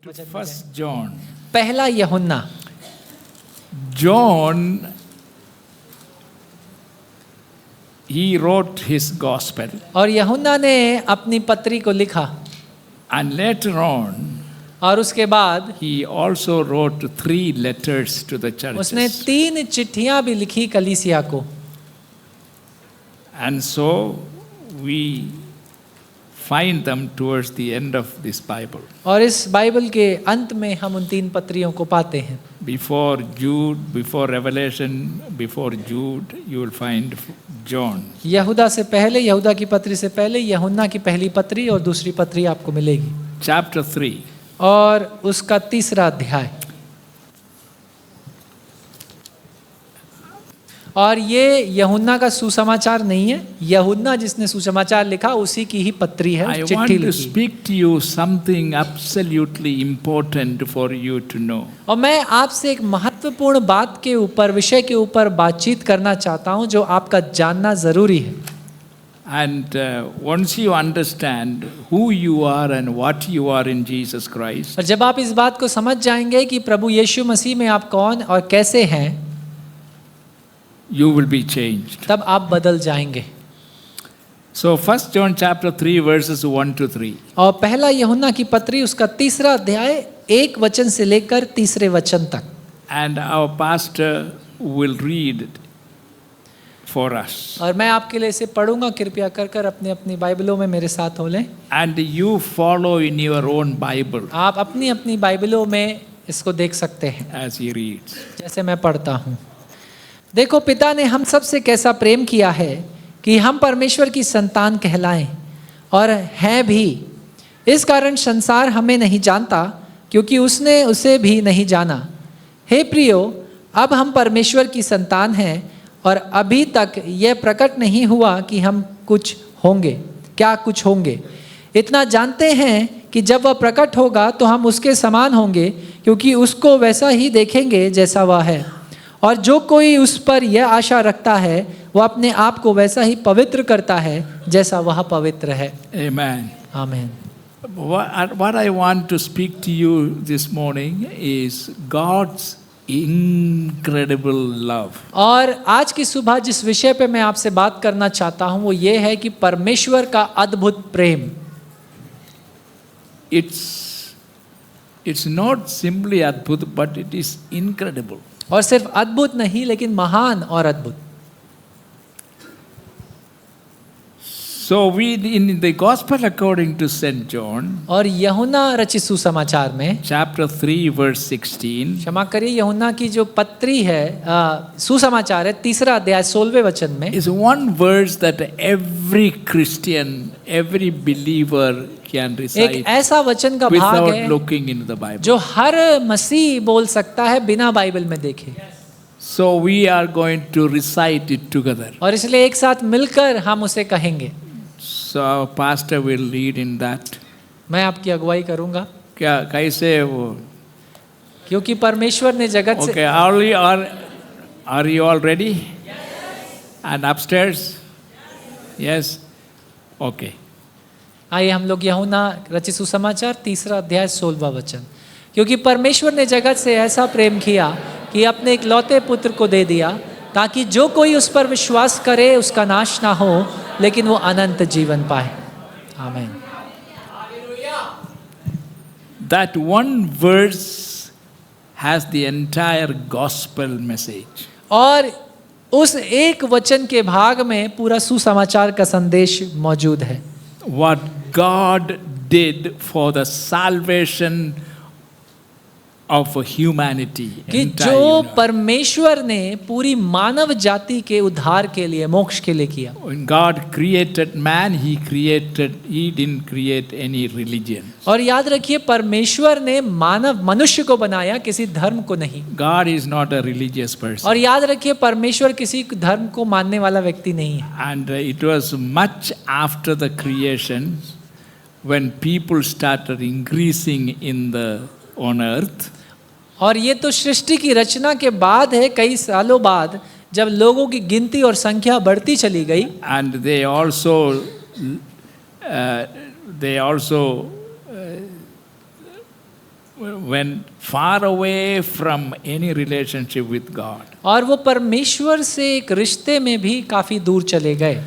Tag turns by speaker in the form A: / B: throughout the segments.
A: to First John.
B: पहला यूहन्ना।
A: John, he wrote his gospel,
B: और यूहन्ना ने अपनी पत्री को लिखा
A: and later on
B: और उसके बाद
A: he also wrote 3 letters to the
B: उसने
A: churches.
B: 3 चिट्ठियां भी लिखी कलीसिया को।
A: And so we find them towards the end of this Bible.
B: और इस बाइबल के अंत में हम उन 3 पत्रियों को पाते हैं।
A: Before Jude, before Revelation, before Jude, you will find John.
B: यहूदा से पहले, यहूदा की पत्री से पहले यूहन्ना की पहली पत्री और दूसरी पत्री आपको मिलेगी।
A: Chapter 3.
B: और उसका 3रा अध्याय। और ये यूहन्ना का सुसमाचार नहीं है, यूहन्ना जिसने सुसमाचार लिखा उसी की ही पत्री है,
A: I want
B: चिट्ठी
A: to
B: लिखी।
A: speak to you something absolutely important for you to know.
B: और मैं आपसे एक महत्वपूर्ण बात के ऊपर, विषय के ऊपर बातचीत करना चाहता हूं जो आपका जानना जरूरी है।
A: And once you understand who you are and what you are in Jesus Christ,
B: और जब आप इस बात को समझ जाएंगे कि प्रभु यीशु मसीह में आप कौन और कैसे हैं,
A: you will be changed.
B: तब आप बदल जाएंगे।
A: So First John chapter 3 verses 1 to 3.
B: और पहला यूहन्ना की पत्री उसका 3रा अध्याय 1 वचन से लेकर 3रे वचन तक।
A: And our pastor will read it for us.
B: और मैं आपके लिए इसे पढ़ूंगा, कृपया कर कर अपनी अपनी बाइबलों में मेरे साथ हो लें।
A: And you follow in your own Bible
B: आप अपनी अपनी बाइबलों में इसको देख सकते हैं
A: as he reads.
B: जैसे मैं पढ़ता हूँ। देखो, पिता ने हम सब से कैसा प्रेम किया है कि हम परमेश्वर की संतान कहलाएं, और हैं भी। इस कारण संसार हमें नहीं जानता क्योंकि उसने उसे भी नहीं जाना। हे प्रियो, अब हम परमेश्वर की संतान हैं और अभी तक यह प्रकट नहीं हुआ कि हम कुछ होंगे, क्या कुछ होंगे। इतना जानते हैं कि जब वह प्रकट होगा तो हम उसके समान होंगे, क्योंकि उसको वैसा ही देखेंगे जैसा वह है। और जो कोई उस पर यह आशा रखता है वह अपने आप को वैसा ही पवित्र करता है जैसा वह पवित्र है।
A: Amen.
B: आमीन।
A: What I want to speak to you this morning is God's incredible love.
B: और आज की सुबह जिस विषय पे मैं आपसे बात करना चाहता हूँ वो ये है कि परमेश्वर का अद्भुत प्रेम।
A: It's not simply adbhut, but it is incredible.
B: और सिर्फ अद्भुत नहीं लेकिन महान और अद्भुत।
A: So we in the Gospel according to St. John,
B: और यूहन्ना रचित सुसमाचार में
A: chapter 3 verse 16,
B: क्षमा करिए, यूहन्ना की जो पत्री है, सुसमाचार है, 3रा अध्याय 16वें वचन में
A: is one verse that every Christian, every believer can recite
B: एक ऐसा वचन का भाग
A: without
B: है
A: looking into the Bible.
B: जो हर मसीह बोल सकता है बिना बाइबल में देखे।
A: So we are going to recite it together.
B: और इसलिए एक साथ मिलकर हम उसे कहेंगे।
A: So our pastor will lead in that.
B: मैं आपकी अगुवाई करूंगा
A: क्या कैसे वो?
B: क्योंकि परमेश्वर ने जगत से।
A: Okay, are you all ready? Yes. And upstairs? Yes. Okay.
B: आइए हम लोग यूहन्ना रचित सुसमाचार 3रा अध्याय 16वां वचन। क्योंकि परमेश्वर ने जगत से ऐसा प्रेम किया कि अपने इकलौते पुत्र को दे दिया, ताकि जो कोई उस पर विश्वास करे उसका नाश ना हो लेकिन वो अनंत जीवन पाए। आमीन।
A: That one verse has the entire gospel message.
B: और उस एक वचन के भाग में पूरा सुसमाचार का संदेश मौजूद है।
A: What God did for the salvation of humanity.
B: कि
A: entire
B: जो
A: universe.
B: परमेश्वर ने पूरी मानव जाति के उद्धार के लिए, मोक्ष के लिए किया।
A: When God created man, He didn't create any religion.
B: और याद रखिए, परमेश्वर ने मनुष्य को बनाया, किसी धर्म को नहीं।
A: God is not a religious person.
B: और याद रखिए, परमेश्वर किसी धर्म को मानने वाला व्यक्ति नहीं है।
A: And it was much after the creation when people started increasing on earth.
B: और ये तो सृष्टि की रचना के बाद है, कई सालों बाद, जब लोगों की गिनती और संख्या बढ़ती चली गई।
A: And they also went far away from any relationship with God.
B: और वो परमेश्वर से एक रिश्ते में भी काफी दूर चले गए।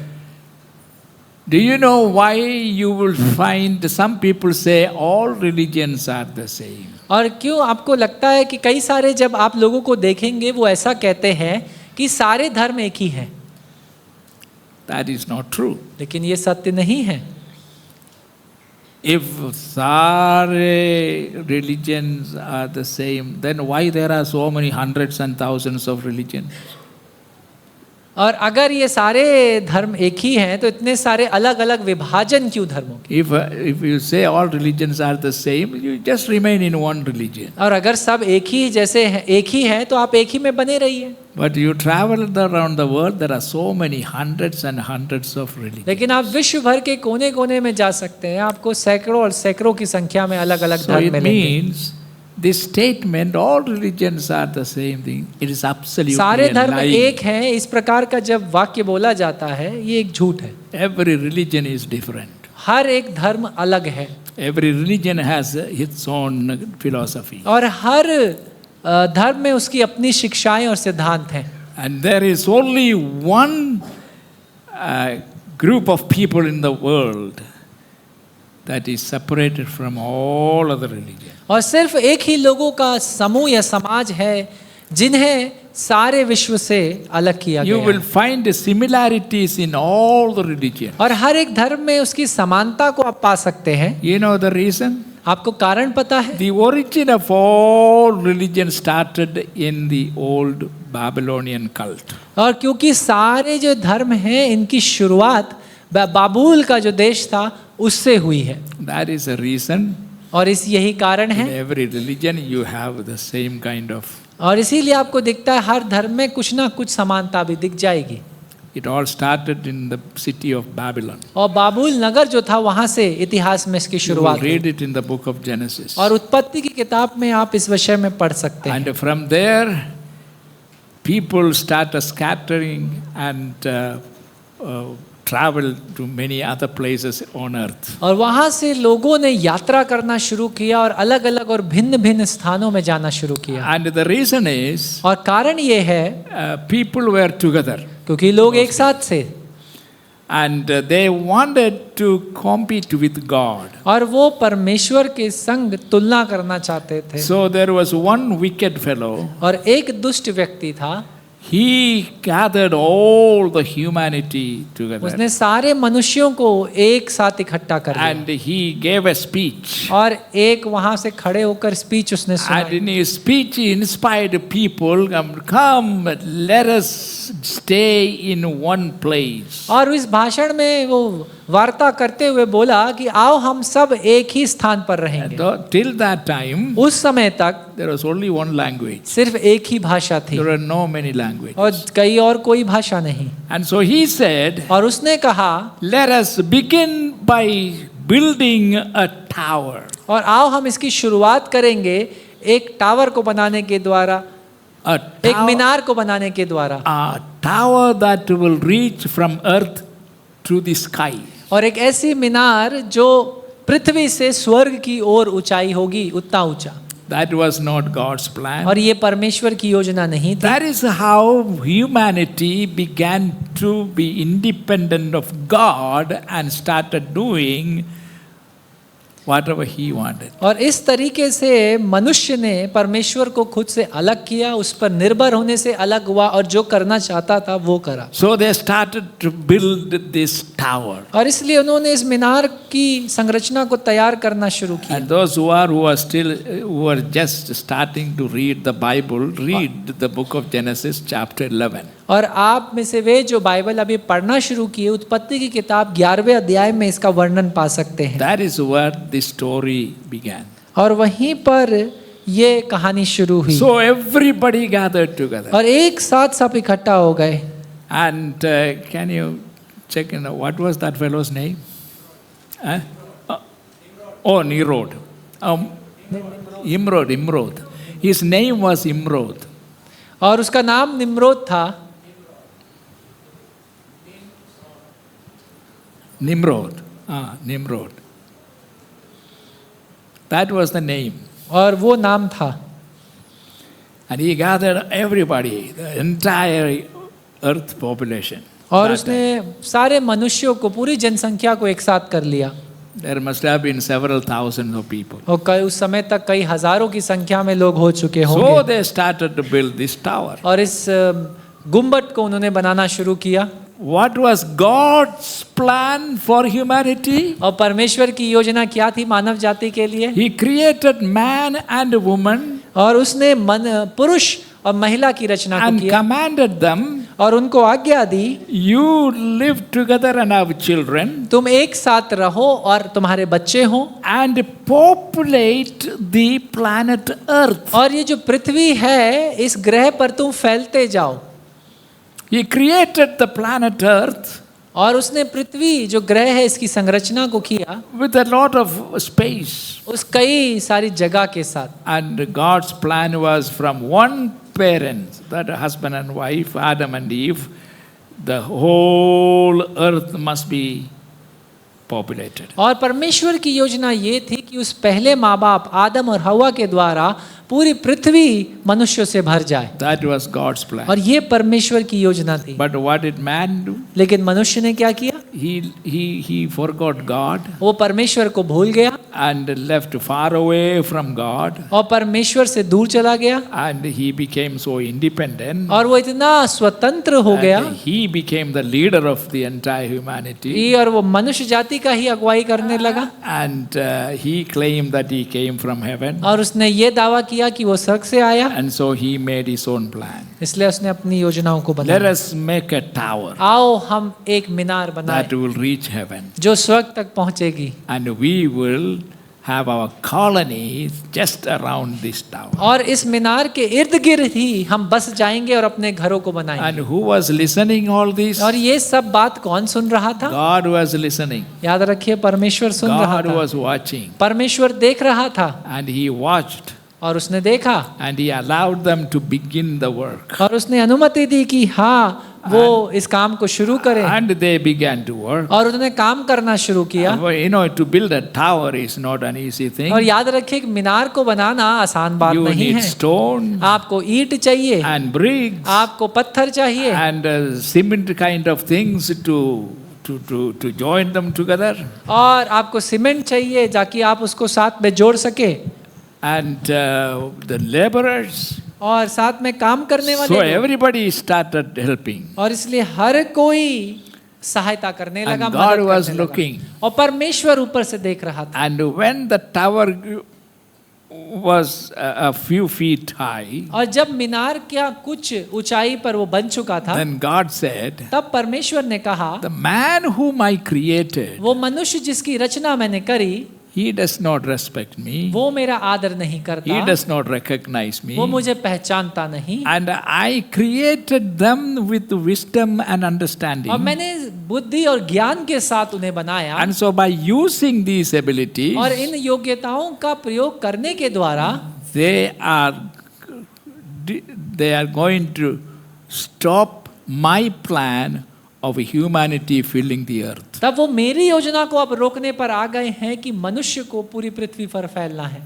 A: Do you know why you will find some people say all religions are the same?
B: और क्यों आपको लगता है कि कई सारे जब आप लोगों को देखेंगे वो ऐसा कहते हैं कि सारे धर्म एक ही हैं?
A: That is not true.
B: लेकिन ये सत्य नहीं है।
A: If सारे religions are the same, then why there are so many hundreds and thousands of religions?
B: और अगर ये सारे धर्म एक ही हैं तो इतने सारे अलग अलग विभाजन क्यों धर्मों के?
A: If you say all religions are the same, you just remain in one religion.
B: और अगर सब एक ही जैसे हैं, एक ही हैं, तो आप एक ही में बने रहिए।
A: But you travel around the world, there are so many hundreds and hundreds of religions.
B: लेकिन आप विश्व भर के कोने कोने में जा सकते हैं, आपको सैकड़ों और सैकड़ों की संख्या में अलग अलग
A: So
B: धर्म
A: it
B: मिलेंगे।
A: means this statement, all religions are the same thing, it is absolutely
B: सारे
A: a
B: धर्म
A: lie.
B: एक हैं, इस प्रकार का जब वाक्य बोला जाता है ये एक झूठ है।
A: Every religion is different.
B: हर एक धर्म अलग है
A: Every religion has its own philosophy.
B: और हर धर्म में उसकी अपनी शिक्षाएं और सिद्धांत हैं।
A: And there is only one group of people in the world that is separated from all other religions.
B: और सिर्फ एक ही लोगों का समूह या समाज है जिन्हें सारे विश्व से अलग किया
A: You
B: गया
A: will
B: है।
A: find similarities in all the religions.
B: और हर एक धर्म में उसकी समानता को आप पा सकते हैं।
A: You know the reason?
B: आपको कारण पता है?
A: The origin of all religion started in the old Babylonian cult.
B: और क्योंकि सारे जो धर्म हैं इनकी शुरुआत बाबुल का जो देश था उससे हुई है।
A: That is a reason.
B: और इस यही कारण
A: In
B: है
A: every religion you have the same kind of.
B: और इसीलिए आपको दिखता है हर धर्म में कुछ ना कुछ समानता भी दिख जाएगी।
A: It all started in the city of Babylon.
B: और बाबुल नगर जो था वहां से इतिहास में इसकी
A: You will
B: शुरुआत हुई।
A: read it in the book of Genesis.
B: और उत्पत्ति की किताब में आप इस विषय में पढ़ सकते हैं।
A: And from there, people started scattering and travel to many other places on earth.
B: और वहां से लोगों ने यात्रा करना शुरू किया और अलग अलग और भिन्न भिन्न स्थानों में जाना शुरू किया।
A: And the reason is,
B: और कारण ये है
A: people were together.
B: क्योंकि लोग एक साथ थे
A: And they wanted to compete with God.
B: और वो परमेश्वर के संग तुलना करना चाहते थे।
A: So there was one wicked fellow.
B: और एक दुष्ट व्यक्ति था,
A: He gathered all the humanity together.
B: उसने सारे मनुष्यों को एक साथ इकट्ठा कर लिया
A: And he gave a speech.
B: और एक वहां से खड़े होकर स्पीच उसने
A: And
B: सुनाई।
A: in his speech, he inspired people, come, let us stay in one place.
B: और इस भाषण में वो वार्ता करते हुए बोला कि आओ हम सब एक ही स्थान पर रहेंगे।
A: Till that time,
B: उस समय तक
A: there was only one language.
B: सिर्फ एक ही भाषा थी
A: There were no many languages.
B: और कई और कोई भाषा नहीं।
A: And so he said,
B: और उसने कहा
A: let us begin by building a tower.
B: और आओ हम इसकी शुरुआत करेंगे एक टावर को बनाने के द्वारा,
A: A
B: एक
A: tower,
B: मीनार को बनाने के द्वारा,
A: a tower that will reach from earth to the sky.
B: और एक ऐसी मीनार जो पृथ्वी से स्वर्ग की ओर ऊंचाई होगी, उतना ऊंचा।
A: That was not God's plan.
B: और ये परमेश्वर की योजना नहीं थी।
A: That is how humanity began to be independent of God and started doing whatever he wanted.
B: और इस तरीके से मनुष्य ने परमेश्वर को खुद से अलग किया, उस पर निर्भर होने से अलग हुआ और जो करना चाहता था वो करा।
A: So they started to build this tower.
B: और इसलिए उन्होंने इस मीनार की संरचना को तैयार करना शुरू किया।
A: And those who are just starting to read the Bible, read the book of Genesis chapter 11.
B: और आप में से वे जो बाइबल अभी पढ़ना शुरू किए, उत्पत्ति की किताब 11वें अध्याय में इसका वर्णन पा सकते हैं।
A: That is where the story began.
B: और वहीं पर ये कहानी शुरू हुई।
A: So everybody gathered together.
B: और एक साथ सब इकट्ठा हो गए।
A: And can you check in what was that fellow's name? Oh, Nimrod. Imrod. His name was Imrod.
B: और उसका नाम निम्रोद था।
A: Nimrod. Nimrod. That was the name.
B: और वो नाम था।
A: And he gathered everybody, the entire earth population.
B: और
A: That
B: उसने सारे मनुष्यों को, पूरी जनसंख्या को एक साथ कर लिया।
A: time. There must have been several thousands of people.
B: और कई उस समय तक कई हजारों की संख्या में लोग हो चुके
A: So
B: होंगे।
A: they started to build this tower.
B: और इस गुम्बद को उन्होंने बनाना शुरू किया।
A: What was God's plan for humanity?
B: और परमेश्वर की योजना क्या थी मानव जाति के लिए?
A: He created man and woman
B: और उसने पुरुष और महिला की रचना को
A: and
B: किया
A: commanded them,
B: और उनको आज्ञा दी,
A: you live together and have children
B: तुम एक साथ रहो और तुम्हारे बच्चे हों
A: and populate the planet Earth.
B: और ये जो पृथ्वी है इस ग्रह पर तुम फैलते जाओ।
A: He created the planet Earth
B: और उसने पृथ्वी जो ग्रह है इसकी संरचना को किया
A: with a lot of space.
B: उस कई सारी जगह के साथ।
A: And God's plan was from one parent, that husband and wife, Adam and Eve, the whole earth must be populated.
B: और परमेश्वर की योजना ये थी कि उस पहले माँ बाप आदम और हवा के द्वारा पूरी पृथ्वी मनुष्यों से भर जाए।
A: That was God's plan.
B: और ये परमेश्वर की योजना थी।
A: But what did man do?
B: लेकिन मनुष्य ने क्या किया?
A: He forgot God
B: वो परमेश्वर को भूल गया
A: and left far away from God,
B: और परमेश्वर से दूर चला गया
A: and he became so independent.
B: और वो इतना स्वतंत्र हो गया
A: And he became the leader of the entire humanity.
B: और वो मनुष्य जाति का ही अगुवाई करने लगा।
A: And he claimed that he came from heaven.
B: और उसने ये दावा किया कि वो स्वर्ग से आया,
A: And so he made his own plan.
B: इसलिए उसने अपनी योजनाओं को
A: Let
B: बनाया।
A: us make a tower
B: आओ हम एक मीनार बनाएं
A: that will reach heaven.
B: जो स्वर्ग तक पहुंचेगी
A: And we will have our colonies just around this tower.
B: और इस मीनार के इर्द गिर्द ही हम बस जाएंगे और अपने घरों को बनाएंगे।
A: And who was listening all this?
B: और ये सब बात कौन सुन रहा था?
A: God was listening.
B: याद रखिए परमेश्वर सुन रहा
A: God
B: था,
A: was watching.
B: परमेश्वर देख रहा था
A: And he watched.
B: और उसने देखा
A: And he allowed them to begin the work.
B: और उसने अनुमति दी कि हाँ वो इस काम को शुरू करें।
A: And they began to work.
B: और उन्होंने काम करना शुरू किया।
A: You know, to build a tower is not an easy thing.
B: और याद रखिए कि मीनार को बनाना आसान बात
A: You
B: नहीं
A: need
B: है।
A: stone
B: आपको ईंट चाहिए,
A: and bricks
B: आपको पत्थर चाहिए
A: and cement kind of things to join them together.
B: और आपको सीमेंट चाहिए ताकि आप उसको साथ में जोड़ सके
A: And the laborers.
B: और साथ में काम करने वाले
A: So
B: लोग।
A: everybody started helping.
B: और इसलिए हर कोई सहायता करने लगा,
A: And
B: मदद
A: God
B: करने
A: was
B: लगा।
A: looking.
B: और परमेश्वर ऊपर से देख रहा था।
A: And when the tower was a few feet high,
B: और जब मीनार क्या कुछ ऊंचाई पर वो बन चुका था,
A: then God said,
B: तब परमेश्वर ने कहा,
A: the man whom I created,
B: वो मनुष्य जिसकी रचना मैंने करी,
A: he does not respect me.
B: वो मेरा आदर नहीं
A: He
B: करता,
A: does not recognize me.
B: वो मुझे पहचानता नहीं।
A: And I created them with wisdom and
B: और
A: understanding.
B: मैंने बुद्धि और ज्ञान के साथ उन्हें बनाया।
A: And so by using these abilities,
B: और इन योग्यताओं का प्रयोग करने के द्वारा
A: they are going to stop my plan of humanity filling the earth.
B: तब वो मेरी योजना को अब रोकने पर आ गए हैं कि मनुष्य को पूरी पृथ्वी पर फैलना है।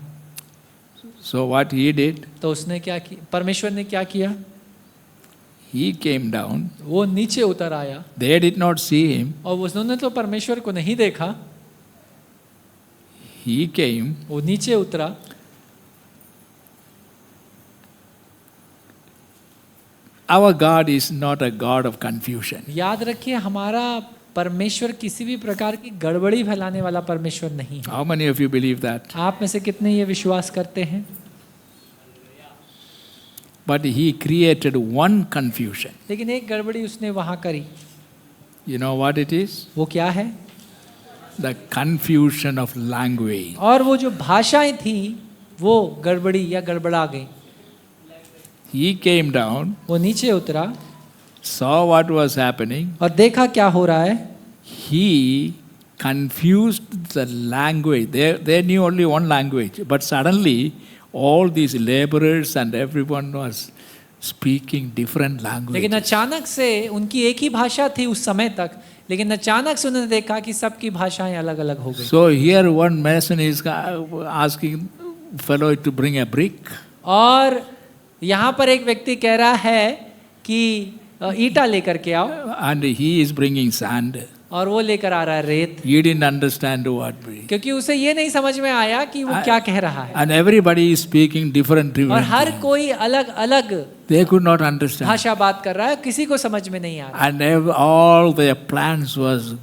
A: So what he did,
B: तो उसने क्या किया? परमेश्वर ने क्या किया?
A: he came down.
B: वो नीचे उतर आया
A: They did not see him.
B: और उन्होंने तो परमेश्वर को नहीं देखा।
A: He came.
B: वो नीचे उतरा।
A: Our God is not a God of confusion.
B: याद रखिए हमारा परमेश्वर किसी भी प्रकार की गड़बड़ी फैलाने वाला परमेश्वर नहीं है।
A: How many of you believe that?
B: आप में से कितने ये विश्वास करते हैं?
A: But he created one confusion.
B: लेकिन एक गड़बड़ी उसने वहां करी।
A: You know what it is?
B: वो क्या है?
A: The confusion of language.
B: और वो जो भाषाएं थी वो गड़बड़ी या गड़बड़ा गई।
A: He came down,
B: वो नीचे उतरा
A: saw what was happening.
B: और देखा क्या हो रहा है।
A: He confused the language. They knew only one language, but suddenly all these laborers and everyone was speaking different
B: लेकिन
A: languages.
B: अचानक से उनकी एक ही भाषा थी उस समय तक, लेकिन अचानक से उन्होंने देखा कि सबकी भाषाएं अलग अलग हो गई।
A: So here one mason is asking, fellow to bring a brick.
B: और यहाँ पर एक व्यक्ति कह रहा है कि ईटा लेकर के आओ,
A: And he is bringing sand.
B: और वो लेकर आ रहा है रेत,
A: He didn't understand what we.
B: क्योंकि उसे ये नहीं समझ में आया कि वो क्या कह रहा है।
A: And everybody is speaking different.
B: और हर कोई अलग अलग
A: They could not understand.
B: भाषा बात कर रहा है, किसी को समझ में नहीं आ रहा।
A: And all their plans was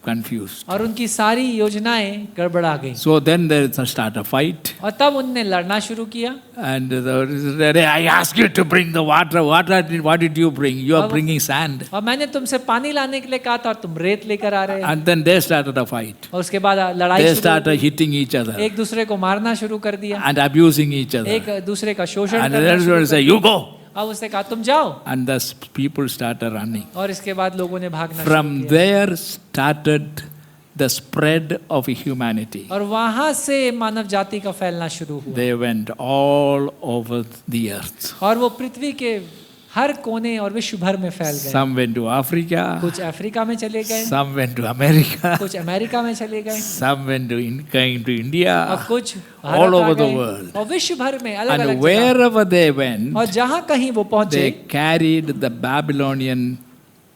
A: confused.
B: और उनकी सारी योजनाएं गड़बड़ा गई।
A: So then there is a start a fight.
B: और तब उनने लड़ना शुरू किया।
A: And I asked you to bring the water. What did you bring? You are bringing sand.
B: और मैंने तुमसे पानी लाने के लिए कहा था और तुम रेत लेकर आ रहे हो।
A: And then they started a fight.
B: और उसके बाद लड़ाई
A: They
B: शुरू
A: started hitting each other
B: एक दूसरे को मारना शुरू कर दिया,
A: and abusing each other.
B: एक दूसरे का शोषण
A: And
B: करना
A: then
B: शुरू
A: everyone
B: कर
A: say,
B: दिया।
A: "You go."
B: अब उसने कहा तुम जाओ,
A: And the people started running.
B: और इसके बाद लोगों ने भागना शुरू
A: From
B: किया।
A: there started the spread of humanity.
B: और वहां से मानव जाति का फैलना शुरू हुआ,
A: They went all over the earth.
B: और वो पृथ्वी के हर कोने और विश्व भर में फैल गए।
A: Some went to Africa.
B: कुछ अफ्रीका में चले गए,
A: Some went to America.
B: कुछ अमेरिका में चले गए,
A: Some went to came to India.
B: और कुछ
A: all
B: Bharat uh
A: over the
B: गए,
A: world.
B: और विश्व भर में अलग
A: And
B: अलग जगह।
A: wherever they went,
B: और जहां कहीं वो पहुंचे,
A: they carried the Babylonian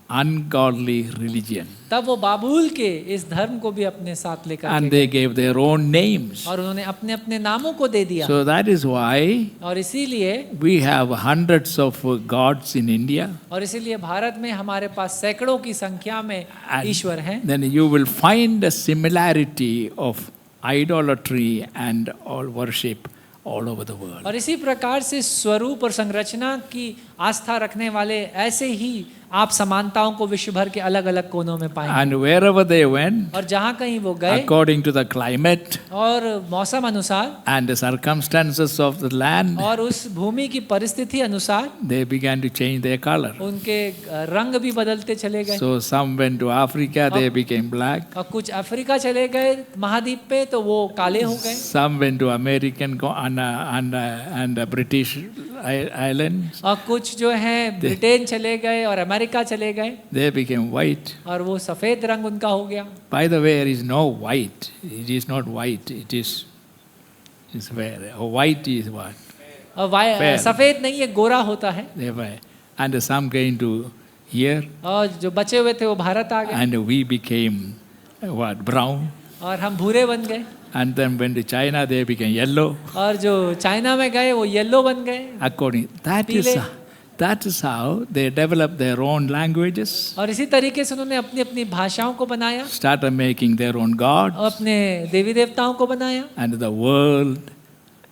A: ungodly religion.
B: तब वो बाबुल के इस धर्म को भी अपने साथ लेकर
A: And
B: के
A: they gave their own names.
B: और उन्होंने अपने अपने नामों को दे दिया।
A: So that is why
B: और इसीलिए
A: we have hundreds of gods in India.
B: इसीलिए भारत में हमारे पास सैकड़ों की संख्या में
A: And
B: ईश्वर हैं।
A: then you will find a similarity of idolatry and all worship all over the world.
B: और इसी प्रकार से स्वरूप और संरचना की आस्था रखने वाले ऐसे ही आप समानताओं को विश्व भर के अलग अलग कोनों में पाएंगे।
A: And wherever they went,
B: और जहाँ कहीं वो गए,
A: according to the climate
B: और मौसम अनुसार
A: and the circumstances of the land,
B: और उस भूमि की परिस्थिति अनुसार
A: they began to change their color.
B: उनके रंग भी बदलते चले गए।
A: So some went to Africa, they became black.
B: और कुछ अफ्रीका चले गए महाद्वीप पे, तो वो काले हो गए।
A: Some went to American and British islands.
B: और कुछ जो है ब्रिटेन चले गए और अमेरिका चले गए,
A: They became white.
B: और वो सफेद रंग उनका हो गया।
A: By the way, there is no white. It is not white. It is where white is what?
B: और
A: Fair.
B: सफेद नहीं है, गोरा होता है।
A: They were, and some came to here,
B: और जो बचे हुए थे वो भारत आ गए,
A: and we became what, brown.
B: और हम भूरे बन गए।
A: And then went to China, they became yellow.
B: और जो चाइना में गए वो येलो बन गए।
A: According that is how they developed their own languages.
B: और इसी तरीके से उन्होंने अपनी अपनी भाषाओं को बनाया,
A: Started making their own gods.
B: और अपने देवी देवताओं को बनाया।
A: And the world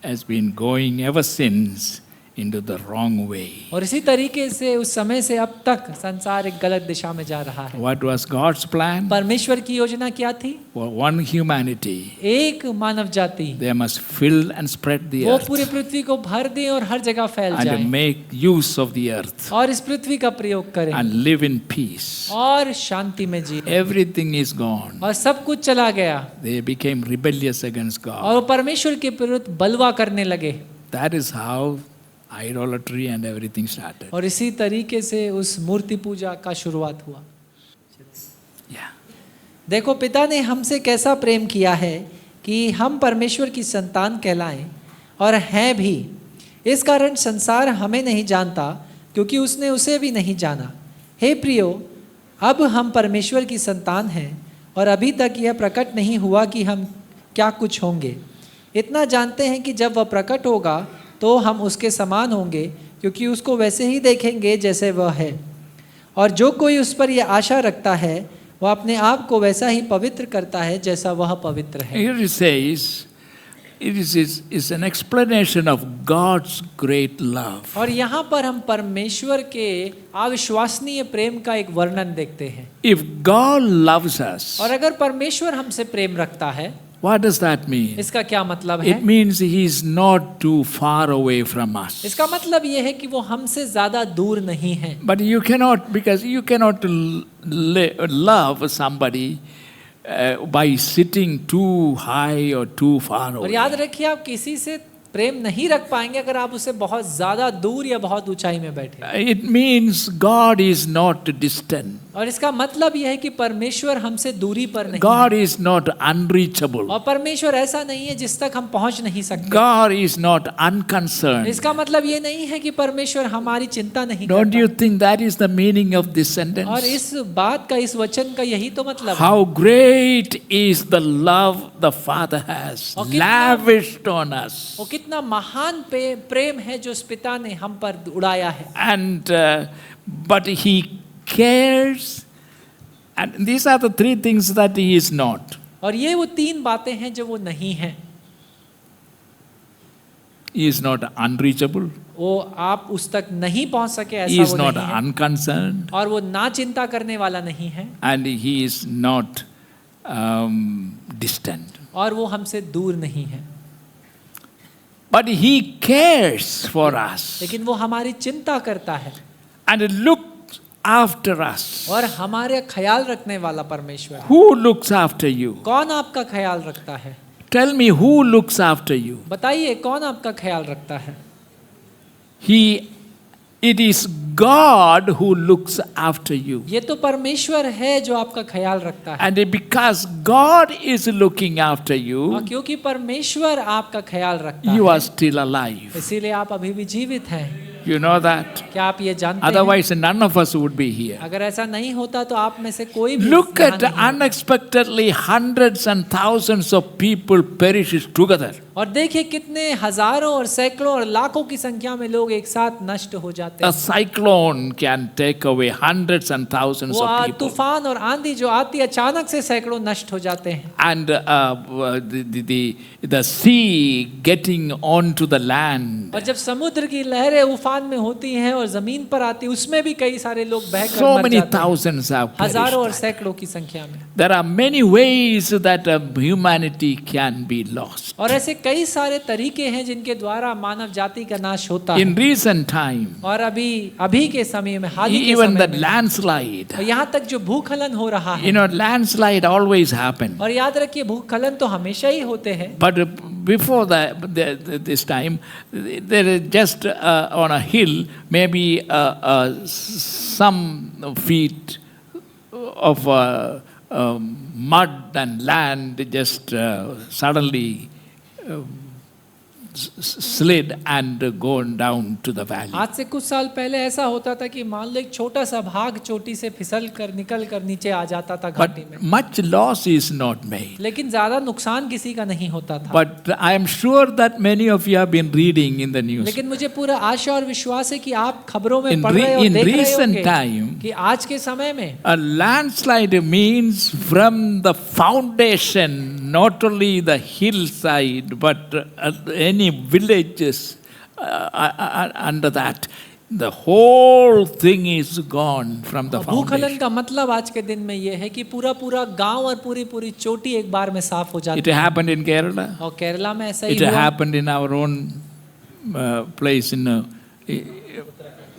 A: has been going ever since into the wrong way.
B: और इसी तरीके से उस समय से अब तक संसार एक गलत दिशा में जा रहा है।
A: What was God's plan?
B: परमेश्वर की योजना क्या थी?
A: For one humanity,
B: एक मानव जाति
A: they must fill and spread the
B: वो
A: earth
B: पूरी पृथ्वी को भर दे और हर जगह फैल जाए,
A: and make use of the earth
B: और इस पृथ्वी का प्रयोग करें
A: and live in peace.
B: और शांति में जिए।
A: Everything is gone.
B: और सब कुछ चला गया,
A: They became rebellious against God.
B: और वो परमेश्वर के विरुद्ध बलवा करने लगे।
A: That is how idolatry and everything started.
B: और इसी तरीके से उस मूर्ति पूजा का शुरुआत हुआ।
A: Yeah.
B: देखो पिता ने हमसे कैसा प्रेम किया है कि हम परमेश्वर की संतान कहलाएं, और हैं भी। इस कारण संसार हमें नहीं जानता, क्योंकि उसने उसे भी नहीं जाना। हे प्रियो, अब हम परमेश्वर की संतान हैं, और अभी तक यह प्रकट नहीं हुआ कि हम क्या कुछ होंगे। इतना जानते हैं कि जब वह प्रकट होगा तो हम उसके समान होंगे, क्योंकि उसको वैसे ही देखेंगे जैसे वह है। और जो कोई उस पर यह आशा रखता है वह अपने आप को वैसा ही पवित्र करता है जैसा वह पवित्र है।
A: Here it says, it is an explanation of God's great love.
B: और यहाँ पर हम परमेश्वर के अविश्वसनीय प्रेम का एक वर्णन देखते हैं।
A: If God loves us,
B: और अगर परमेश्वर हमसे प्रेम रखता है,
A: what does that mean?
B: इसका क्या मतलब है?
A: It means He is not too far away from us.
B: इसका मतलब यह है कि वो हमसे ज्यादा दूर नहीं है।
A: But you cannot, because you cannot love somebody by sitting too high or too far
B: और
A: away.
B: याद रखिए, आप किसी से प्रेम नहीं रख पाएंगे अगर आप उसे बहुत ज्यादा दूर या बहुत ऊंचाई में बैठे।
A: It means God is not distant.
B: और इसका मतलब यह है कि परमेश्वर हमसे दूरी पर नहीं
A: God is not unreachable.
B: और परमेश्वर ऐसा नहीं है जिस तक हम पहुंच नहीं सकते।
A: God is not unconcerned.
B: इसका मतलब ये नहीं है कि परमेश्वर हमारी चिंता नहीं
A: Don't
B: करता।
A: you think that is the meaning of this
B: और
A: sentence?
B: इस बात का, इस वचन का यही तो मतलब है।
A: How great is the love the Father has
B: और कितना-
A: lavished on us.
B: वो कितना महान प्रेम है जो उस पिता ने हम पर उड़ाया है।
A: And but He cares, and these are the three things that He is not.
B: और ये वो तीन बातें हैं जो वो नहीं है।
A: He is not unreachable.
B: वो आप उस तक नहीं पहुंच सके
A: He
B: ऐसा
A: is
B: वो
A: not
B: नहीं है।
A: unconcerned,
B: और वो ना चिंता करने वाला नहीं है
A: and He is not distant.
B: और वो हमसे दूर नहीं है।
A: But He cares for us
B: लेकिन वो हमारी चिंता करता है
A: and looks after us.
B: और हमारे ख्याल रखने वाला परमेश्वर है।
A: Who looks after you?
B: कौन आपका ख्याल रखता है?
A: Tell me who looks after you.
B: बताइए कौन आपका ख्याल रखता है?
A: It is God who looks after you.
B: ये तो परमेश्वर है जो आपका ख्याल रखता है।
A: And because God is looking after
B: और
A: you,
B: क्योंकि परमेश्वर आपका ख्याल रखता
A: you
B: है,
A: are still alive.
B: इसीलिए आप अभी भी जीवित हैं।
A: You know that?
B: क्या आप ये जानते हैं?
A: Otherwise, none of us would be here.
B: अगर ऐसा नहीं होता तो आप में से कोई भी
A: Look
B: यहाँ
A: at
B: नहीं होता।
A: unexpectedly hundreds and thousands of people perishes together.
B: और देखिए कितने हजारों और सैकड़ों और लाखों की संख्या में लोग एक साथ नष्ट हो जाते
A: A
B: हैं।
A: cyclone can take away hundreds and thousands
B: वो
A: of people.
B: तूफान और आंधी जो आती है अचानक से सैकड़ों नष्ट हो जाते हैं।
A: And the sea getting onto the land.
B: और जब समुद्र की लहरें उफान में होती हैं और जमीन पर आती, उसमें भी कई सारे लोग बहकर
A: So
B: मर
A: many
B: जाते हैं।
A: thousands have
B: हजारों और
A: perished.
B: सैकड़ों की संख्या में।
A: There are many ways that humanity can be lost.
B: और ऐसे कई सारे तरीके हैं जिनके द्वारा मानव जाति का नाश होता है।
A: In recent time,
B: और अभी के समय में, हाल ही के
A: even
B: समय
A: the
B: में,
A: landslide.
B: और यहाँ तक जो भूखलन हो रहा है।
A: You know, landslide always happen.
B: और याद रखिए भूखलन तो हमेशा ही होते हैं।
A: But before this time, there is just on a hill, maybe some feet of mud and land just suddenly slid and gone down to the valley.
B: आज से कुछ साल पहले ऐसा होता था कि मान लो एक छोटा सा भाग चोटी से फिसल कर निकल कर नीचे आ जाता था घाटी
A: But
B: में।
A: much loss is not made.
B: लेकिन ज्यादा नुकसान किसी का नहीं होता था।
A: But I am sure that many of you have been reading in the news.
B: लेकिन मुझे पूरा आशा और विश्वास है कि आप खबरों में
A: In
B: पढ़ रहे और
A: in
B: देख रहे
A: recent
B: होंगे
A: time,
B: कि आज के समय में
A: a landslide means from the foundation, not only the hillside, but any villages under that. The whole thing is gone from the
B: भूखलन
A: foundation.
B: का मतलब आज के दिन में ये है कि पूरा गांव और पूरी चोटी एक बार में साफ हो
A: It
B: जाती है।
A: happened in Kerala.
B: और केरला में ऐसा ही
A: It
B: हुआ।
A: happened in our own place in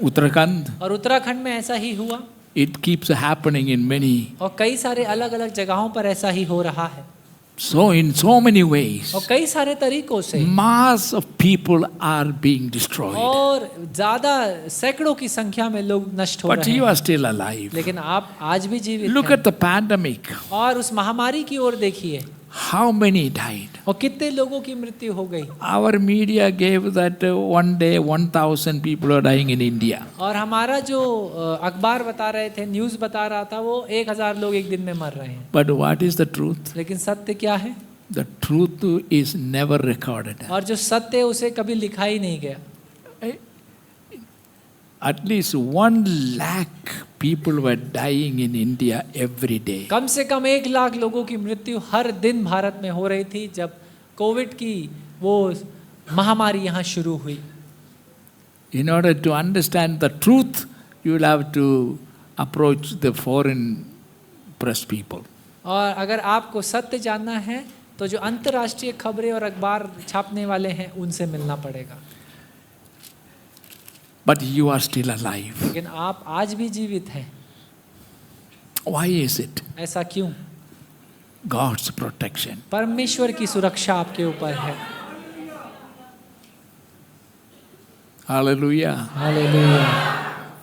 A: Uttarakhand.
B: और उत्तराखंड में ऐसा ही हुआ।
A: It keeps happening in many.
B: और कई सारे अलग अलग जगहों पर ऐसा ही हो रहा है।
A: So in so many ways,
B: और कई सारे तरीकों से
A: mass of people are being destroyed.
B: और ज्यादा सैकड़ों की संख्या में लोग नष्ट हो
A: But
B: रहे
A: you
B: हैं।
A: are still alive.
B: लेकिन आप आज भी जीवित
A: Look
B: हैं।
A: at the pandemic.
B: और उस महामारी की ओर देखिए
A: How many died?
B: और कितने लोगों की मृत्यु हो गई।
A: Our media gave that one day 1,000 people are dying in India.
B: और हमारा जो अखबार बता रहे थे, न्यूज़ बता रहा था, वो 1000 लोग एक दिन में मर रहे हैं।
A: But what is the truth?
B: लेकिन सत्य क्या है?
A: The truth is never recorded.
B: और जो सत्य है उसे कभी लिखा ही नहीं गया।
A: At least 1 lakh people were dying in India every day.
B: कम से कम 1 लाख लोगों की मृत्यु हर दिन भारत में हो रही थी जब कोविड की वो महामारी यहाँ शुरू हुई।
A: In order to understand the truth, you will have to approach the foreign press people.
B: और अगर आपको सत्य जानना है तो जो अंतर्राष्ट्रीय खबरें और अखबार छापने वाले हैं उनसे मिलना पड़ेगा।
A: But you are still alive.
B: लेकिन आप आज भी जीवित हैं।
A: Why is it?
B: ऐसा क्यों?
A: God's protection.
B: परमेश्वर की सुरक्षा आपके ऊपर है।
A: Hallelujah.
B: Hallelujah.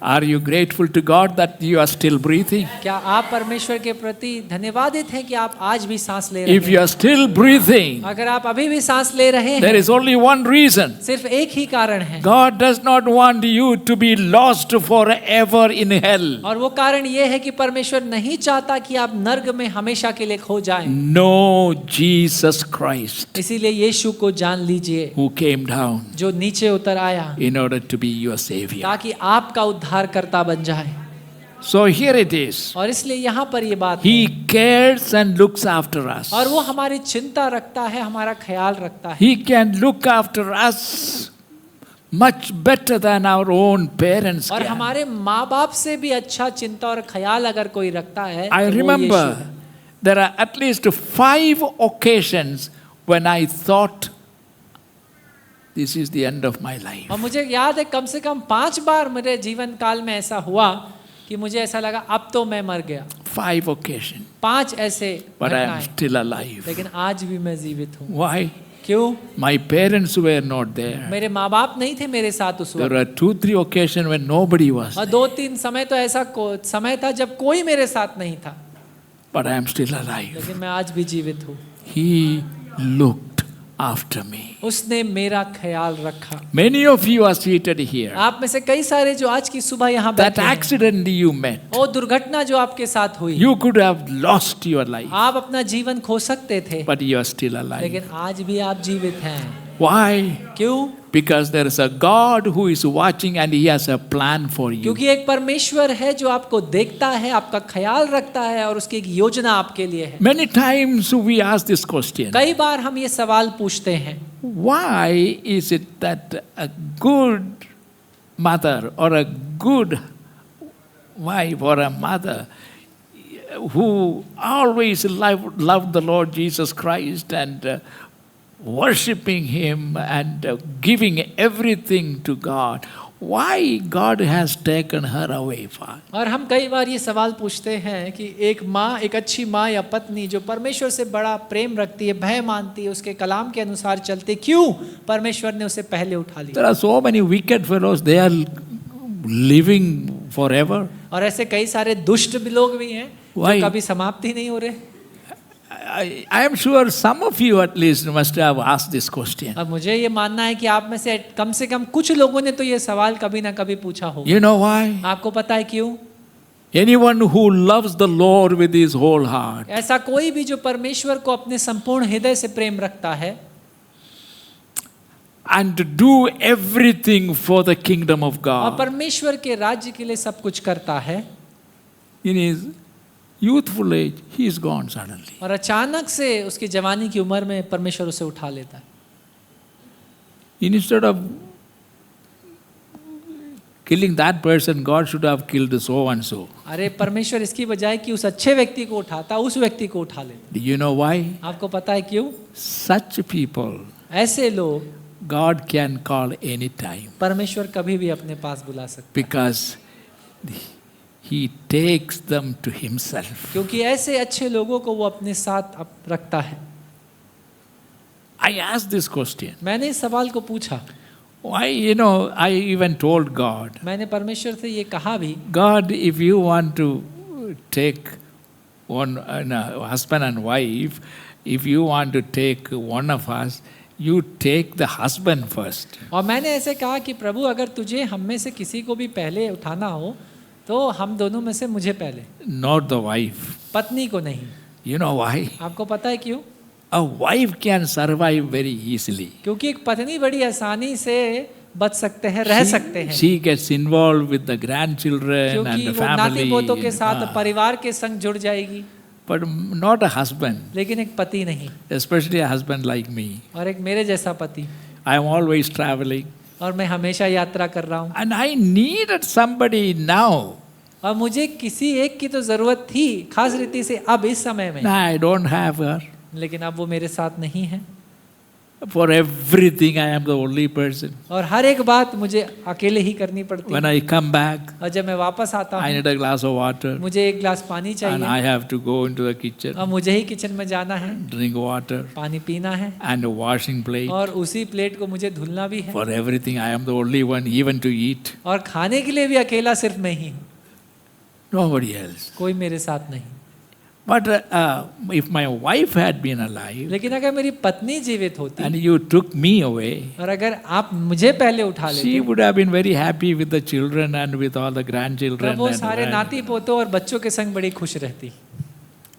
A: Are you grateful to God that you are still breathing?
B: क्या आप परमेश्वर के प्रति धन्यवादित हैं कि आप आज भी सांस ले रहे
A: If
B: हैं?
A: you are still breathing,
B: अगर आप अभी भी सांस ले रहे
A: there
B: हैं,
A: is only one reason.
B: सिर्फ एक ही कारण है,
A: God does not want you to be lost forever in hell.
B: और वो कारण ये है कि परमेश्वर नहीं चाहता कि आप नर्क में हमेशा के लिए खो जाएं।
A: Know Jesus Christ,
B: इसीलिए यीशु को जान लीजिए,
A: who came down
B: जो नीचे उतर आया
A: in order to be your Savior.
B: ताकि आपका उद्धारकर्ता बन जाए।
A: So here it is.
B: और इसलिए यहाँ पर ये बात
A: He
B: है,
A: cares and looks after us.
B: और वो हमारी चिंता रखता है, हमारा ख्याल रखता है।
A: He can look after us much better than our own parents
B: और
A: can.
B: हमारे माँ बाप से भी अच्छा चिंता और ख्याल अगर कोई रखता है
A: I
B: तो वो
A: remember
B: यीशु है।
A: there are at least 5 occasions when I thought this is the end of my life.
B: और मुझे याद है कम से कम 5 बार मेरे जीवन काल में ऐसा हुआ कि मुझे ऐसा लगा अब तो मैं मर गया।
A: 5 occasions.
B: 5 ऐसे
A: But I am
B: घटनाएं,
A: still alive.
B: लेकिन आज भी मैं जीवित हूँ।
A: Why?
B: क्यों?
A: My parents were not there.
B: मेरे माँ बाप नहीं थे मेरे साथ उस
A: There
B: वक्त,
A: were 2-3 occasions when nobody was.
B: और 2-3 समय तो ऐसा समय था जब कोई मेरे साथ नहीं था,
A: But I am still alive.
B: लेकिन मैं आज भी जीवित हूँ।
A: He looked after me.
B: उसने मेरा ख्याल रखा।
A: Many of you are seated here.
B: आप में से कई सारे जो आज की सुबह यहाँ
A: That
B: बैठे हैं,
A: accident you met,
B: वो दुर्घटना जो आपके साथ हुई,
A: you could have lost your life,
B: आप अपना जीवन खो सकते थे,
A: but you are still alive.
B: लेकिन आज भी आप जीवित हैं।
A: Why?
B: क्यों?
A: Because there is a God who is watching and He has a plan for you.
B: क्योंकि एक परमेश्वर है जो आपको देखता है, आपका ख्याल रखता है, और उसकी एक योजना आपके लिए है।
A: Many times we ask this question,
B: कई बार हम ये सवाल पूछते हैं,
A: why is it that a good mother or a good wife or a mother who always loved the Lord Jesus Christ and worshipping Him and giving everything to God, why God has taken her away from?
B: और हम कई बार ये सवाल पूछते हैं कि एक माँ, एक अच्छी माँ या पत्नी जो परमेश्वर से बड़ा प्रेम रखती है, भय मानती है, उसके कलाम के अनुसार चलती, क्यों परमेश्वर ने उसे पहले उठा लिया?
A: There are so many wicked fellows, they are living forever.
B: और ऐसे कई सारे दुष्ट भी लोग भी हैं
A: Why?
B: जो कभी समाप्त ही नहीं हो रहे।
A: I am sure some of you at least must have asked this question.
B: अब मुझे ये मानना है कि आप में से कम कुछ लोगों ने तो ये सवाल कभी ना कभी पूछा हो।
A: You know why?
B: आपको पता है क्यों?
A: Anyone who loves the Lord with his whole heart,
B: ऐसा कोई भी जो परमेश्वर को अपने संपूर्ण हृदय से प्रेम रखता है
A: and to do everything for the kingdom of
B: और
A: God,
B: परमेश्वर के राज्य के लिए सब कुछ करता है,
A: in his youthful age, he is gone suddenly.
B: और अचानक से उसकी जवानी की उम्र में परमेश्वर उसे उठा लेता है।
A: Instead of killing that person, God should have killed so and so.
B: अरे परमेश्वर इसकी बजाय कि उस अच्छे व्यक्ति को उठाता, उस व्यक्ति को उठा लेता।
A: Do you know why?
B: आपको पता है क्यों?
A: Such people,
B: ऐसे लोग
A: God can call any time
B: परमेश्वर कभी भी अपने पास बुला सकते,
A: because He takes them to Himself.
B: क्योंकि ऐसे अच्छे लोगों को वो अपने साथ रखता है।
A: I asked this question.
B: मैंने इस सवाल को पूछा,
A: Why, I even told God,
B: मैंने परमेश्वर से ये कहा भी,
A: God, if you want to take one husband and wife, if you want to take one of us, you take the husband first.
B: और मैंने ऐसे कहा कि प्रभु अगर तुझे हम में से किसी को भी पहले उठाना हो तो हम दोनों में से मुझे पहले,
A: Not the wife.
B: पत्नी को नहीं।
A: You know why?
B: आपको पता है क्यों?
A: A wife can survive very easily.
B: क्योंकि एक पत्नी बड़ी आसानी से बच सकते हैं, रह सकते हैं,
A: She gets involved with the grandchildren
B: क्योंकि
A: and the
B: वो नाती
A: family.
B: पोतों के साथ परिवार के संग जुड़ जाएगी,
A: But not a husband,
B: लेकिन एक पति नहीं,
A: especially a husband like me.
B: और एक मेरे जैसा पति,
A: I am always traveling.
B: और मैं हमेशा यात्रा कर रहा हूँ,
A: And I needed somebody now.
B: और मुझे किसी एक की तो जरूरत थी खास रीति से अब इस समय में,
A: Now I don't have her.
B: लेकिन अब वो मेरे साथ नहीं है।
A: For everything, I am the only person.
B: और हर एक बात मुझे अकेले ही करनी पड़ती
A: When
B: है।
A: I come back,
B: और जब मैं वापस आता
A: I
B: हूँ
A: need a glass of water,
B: मुझे एक गिलास पानी
A: and
B: चाहिए
A: I have to go into the kitchen,
B: और मुझे ही किचन में जाना है,
A: drink water,
B: पानी पीना है
A: and a washing plate.
B: और उसी प्लेट को मुझे धुलना भी है।
A: For everything, I am the only one, even to eat.
B: और खाने के लिए भी अकेला सिर्फ मैं ही हूँ,
A: Nobody else.
B: कोई मेरे साथ नहीं।
A: But if my wife had been alive,
B: लेकिन अगर मेरी पत्नी जीवित होती
A: and you took me away,
B: और अगर आप मुझे पहले उठा
A: she
B: लेते
A: would have been very happy with the children and with all the grandchildren.
B: तब वो
A: and
B: सारे नाती पोतों और बच्चों के संग बड़ी खुश रहती।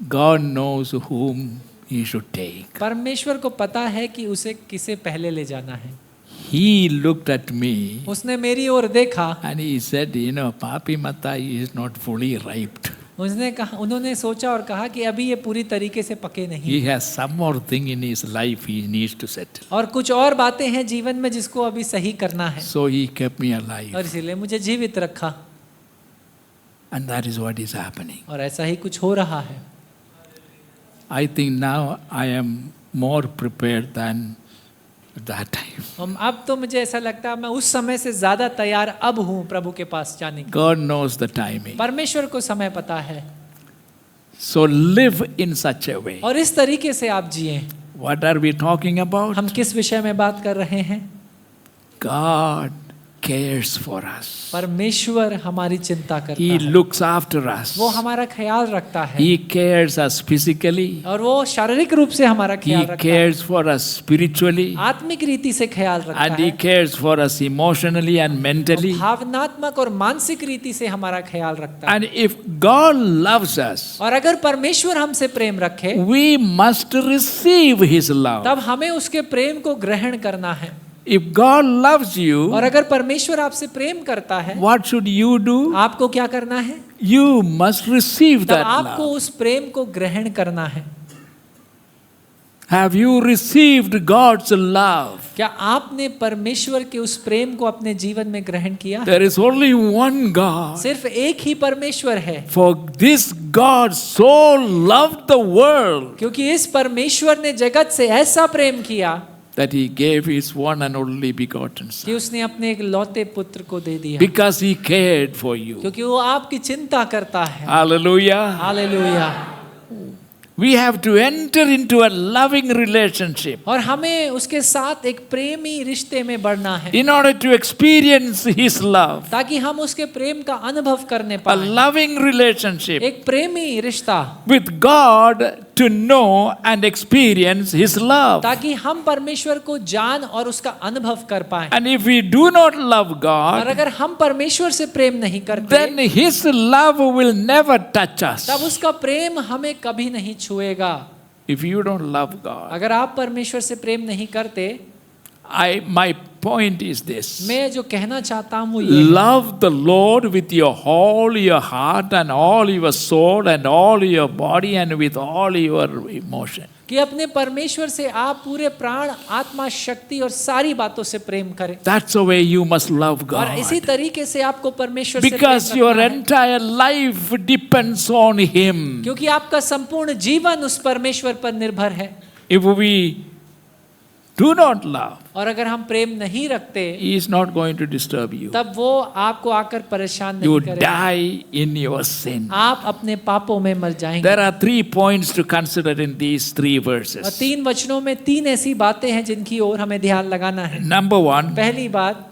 A: God knows whom He should take.
B: परमेश्वर को पता है कि उसे किसे पहले ले जाना है।
A: He looked at me
B: उसने मेरी ओर देखा,
A: and He said, you know, Papi Mata is not fully ripe.
B: उन्होंने सोचा और कहा कि अभी ये पूरी तरीके से पके नहीं,
A: He has some more thing in his life he needs to settle.
B: और कुछ और बातें हैं जीवन में जिसको अभी सही करना है,
A: So He kept me alive.
B: और इसीलिए मुझे जीवित रखा।
A: And that is what is happening.
B: और ऐसा ही कुछ हो रहा है।
A: I think now I am more prepared than at that time.
B: अब तो मुझे ऐसा लगता है मैं उस समय से ज्यादा तैयार अब हूँ प्रभु के पास जाने के।
A: God knows the timing.
B: परमेश्वर को समय पता है।
A: So live in such a way.
B: और इस तरीके से आप जिए।
A: What are we talking about?
B: हम किस विषय में बात कर रहे हैं?
A: God cares for us.
B: परमेश्वर हमारी चिंता करता
A: He
B: है,
A: looks after us.
B: वो हमारा ख्याल रखता है,
A: He cares us physically.
B: और वो शारीरिक रूप से हमारा
A: He
B: ख्याल रखता है,
A: cares for us spiritually.
B: आत्मिक रीति से ख्याल रखता
A: And He
B: है,
A: cares for us emotionally and mentally.
B: भावनात्मक और मानसिक रीति से हमारा ख्याल रखता है।
A: And if God loves us,
B: और अगर परमेश्वर हमसे प्रेम रखे
A: we must receive His love.
B: तब हमें उसके प्रेम को ग्रहण करना है।
A: If God loves you,
B: और अगर परमेश्वर आपसे प्रेम करता है,
A: what should you do?
B: आपको क्या करना है?
A: You must receive
B: तब
A: that
B: आपको
A: love.
B: उस प्रेम को ग्रहण करना है।
A: Have you received God's love?
B: क्या आपने परमेश्वर के उस प्रेम को अपने जीवन में ग्रहण किया?
A: There is only one God.
B: सिर्फ एक ही परमेश्वर है,
A: For this God so loved the world
B: क्योंकि इस परमेश्वर ने जगत से ऐसा प्रेम किया
A: that He gave His one and only begotten
B: कि
A: Son.
B: उसने अपने एक लौते पुत्र को दे दिया,
A: Because He cared for you.
B: क्योंकि वो आपकी चिंता करता है।
A: Hallelujah.
B: Hallelujah.
A: We have to enter into a loving relationship
B: और हमें उसके साथ एक प्रेमी रिश्ते में बढ़ना है,
A: in order to experience His love.
B: ताकि हम उसके प्रेम का अनुभव करने
A: A
B: पाएं।
A: loving relationship
B: एक प्रेमी रिश्ता,
A: with God to know and experience His love.
B: ताकि हम परमेश्वर को जान और उसका अनुभव कर पाएं।
A: And if we do not love
B: और
A: God,
B: अगर हम परमेश्वर से प्रेम नहीं करते,
A: then His love will never touch us.
B: तब उसका प्रेम हमें कभी नहीं छुएगा।
A: If you don't love God,
B: अगर आप परमेश्वर से प्रेम नहीं करते,
A: my point is this.
B: मैं जो कहना चाहता हूँ ये है,
A: Love the Lord with your whole your heart and all your soul and all your body and with all your emotion.
B: कि अपने परमेश्वर से आप पूरे प्राण, आत्मा, शक्ति और सारी बातों से प्रेम करें।
A: That's the way you must love
B: और इसी
A: God.
B: तरीके से आपको परमेश्वर से
A: Because
B: प्रेम
A: your
B: रखना है,
A: entire life depends on Him.
B: क्योंकि आपका संपूर्ण जीवन उस परमेश्वर पर निर्भर है।
A: If we do not love,
B: और अगर हम प्रेम नहीं रखते,
A: He is not going to disturb you.
B: तब वो आपको आकर परेशान
A: You
B: नहीं करेगा।
A: die in your sin.
B: आप अपने पापों में मर जाएंगे।
A: There are 3 points to consider in these 3
B: और
A: verses.
B: 3 वचनों में 3 ऐसी बातें हैं जिनकी ओर हमें ध्यान लगाना है।
A: Number 1,
B: पहली बात,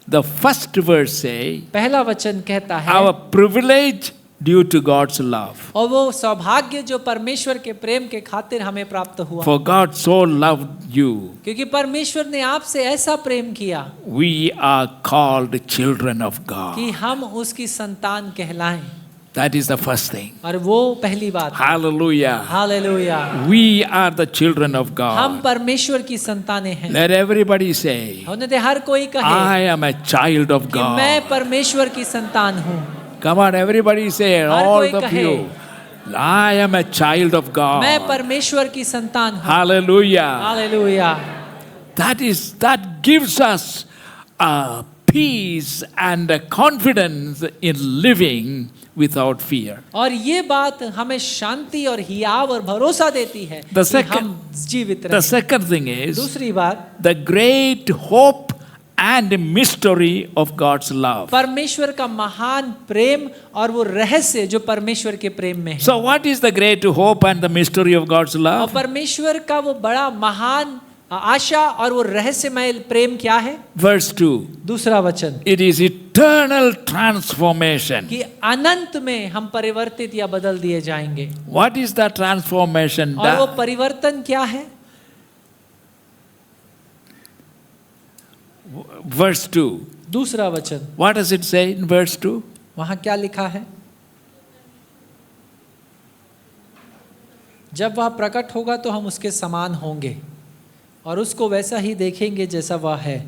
A: the first verse say,
B: पहला वचन कहता है,
A: our privilege due to God's love.
B: और वो सौभाग्य जो परमेश्वर के प्रेम के खातिर हमें प्राप्त हुआ,
A: For God so loved you,
B: क्योंकि परमेश्वर ने आपसे ऐसा प्रेम किया
A: we are called children of
B: कि
A: God.
B: हम उसकी संतान कहलाएं।
A: That is the first thing.
B: और वो पहली बात।
A: Hallelujah.
B: Hallelujah.
A: We are the children of
B: हम
A: God.
B: परमेश्वर की संतानें हैं।
A: Let everybody say,
B: होने दे हर कोई कहे
A: I am a child of
B: कि मैं
A: God.
B: परमेश्वर की संतान हूँ।
A: Come on, everybody say,
B: her
A: all
B: कोई
A: of
B: कहे,
A: you. I am a child of
B: मैं
A: God.
B: परमेश्वर की संतान हूँ।
A: Hallelujah.
B: Hallelujah.
A: That gives us a peace and confidence in living without fear.
B: और ये बात हमें शांति और हियाव और भरोसा देती है
A: The
B: कि
A: second-
B: हम जीवित
A: The
B: रहें।
A: second thing is
B: दूसरी बात,
A: the great hope and mystery of God's love.
B: परमेश्वर का महान प्रेम और वो रहस्य जो परमेश्वर के प्रेम में है।
A: So, what is the great hope and the mystery of God's
B: और
A: love?
B: परमेश्वर का वो बड़ा महान आशा और वो रहस्यमय प्रेम क्या है?
A: Verse 2.
B: दूसरा वचन,
A: It is eternal transformation.
B: कि अनंत में हम परिवर्तित या बदल दिए जाएंगे।
A: What is the transformation?
B: और वो परिवर्तन क्या है?
A: Verse 2.
B: दूसरा वचन,
A: What does it say in verse 2?
B: वहां क्या लिखा है? जब वह प्रकट होगा तो हम उसके समान होंगे और उसको वैसा ही देखेंगे जैसा वह है।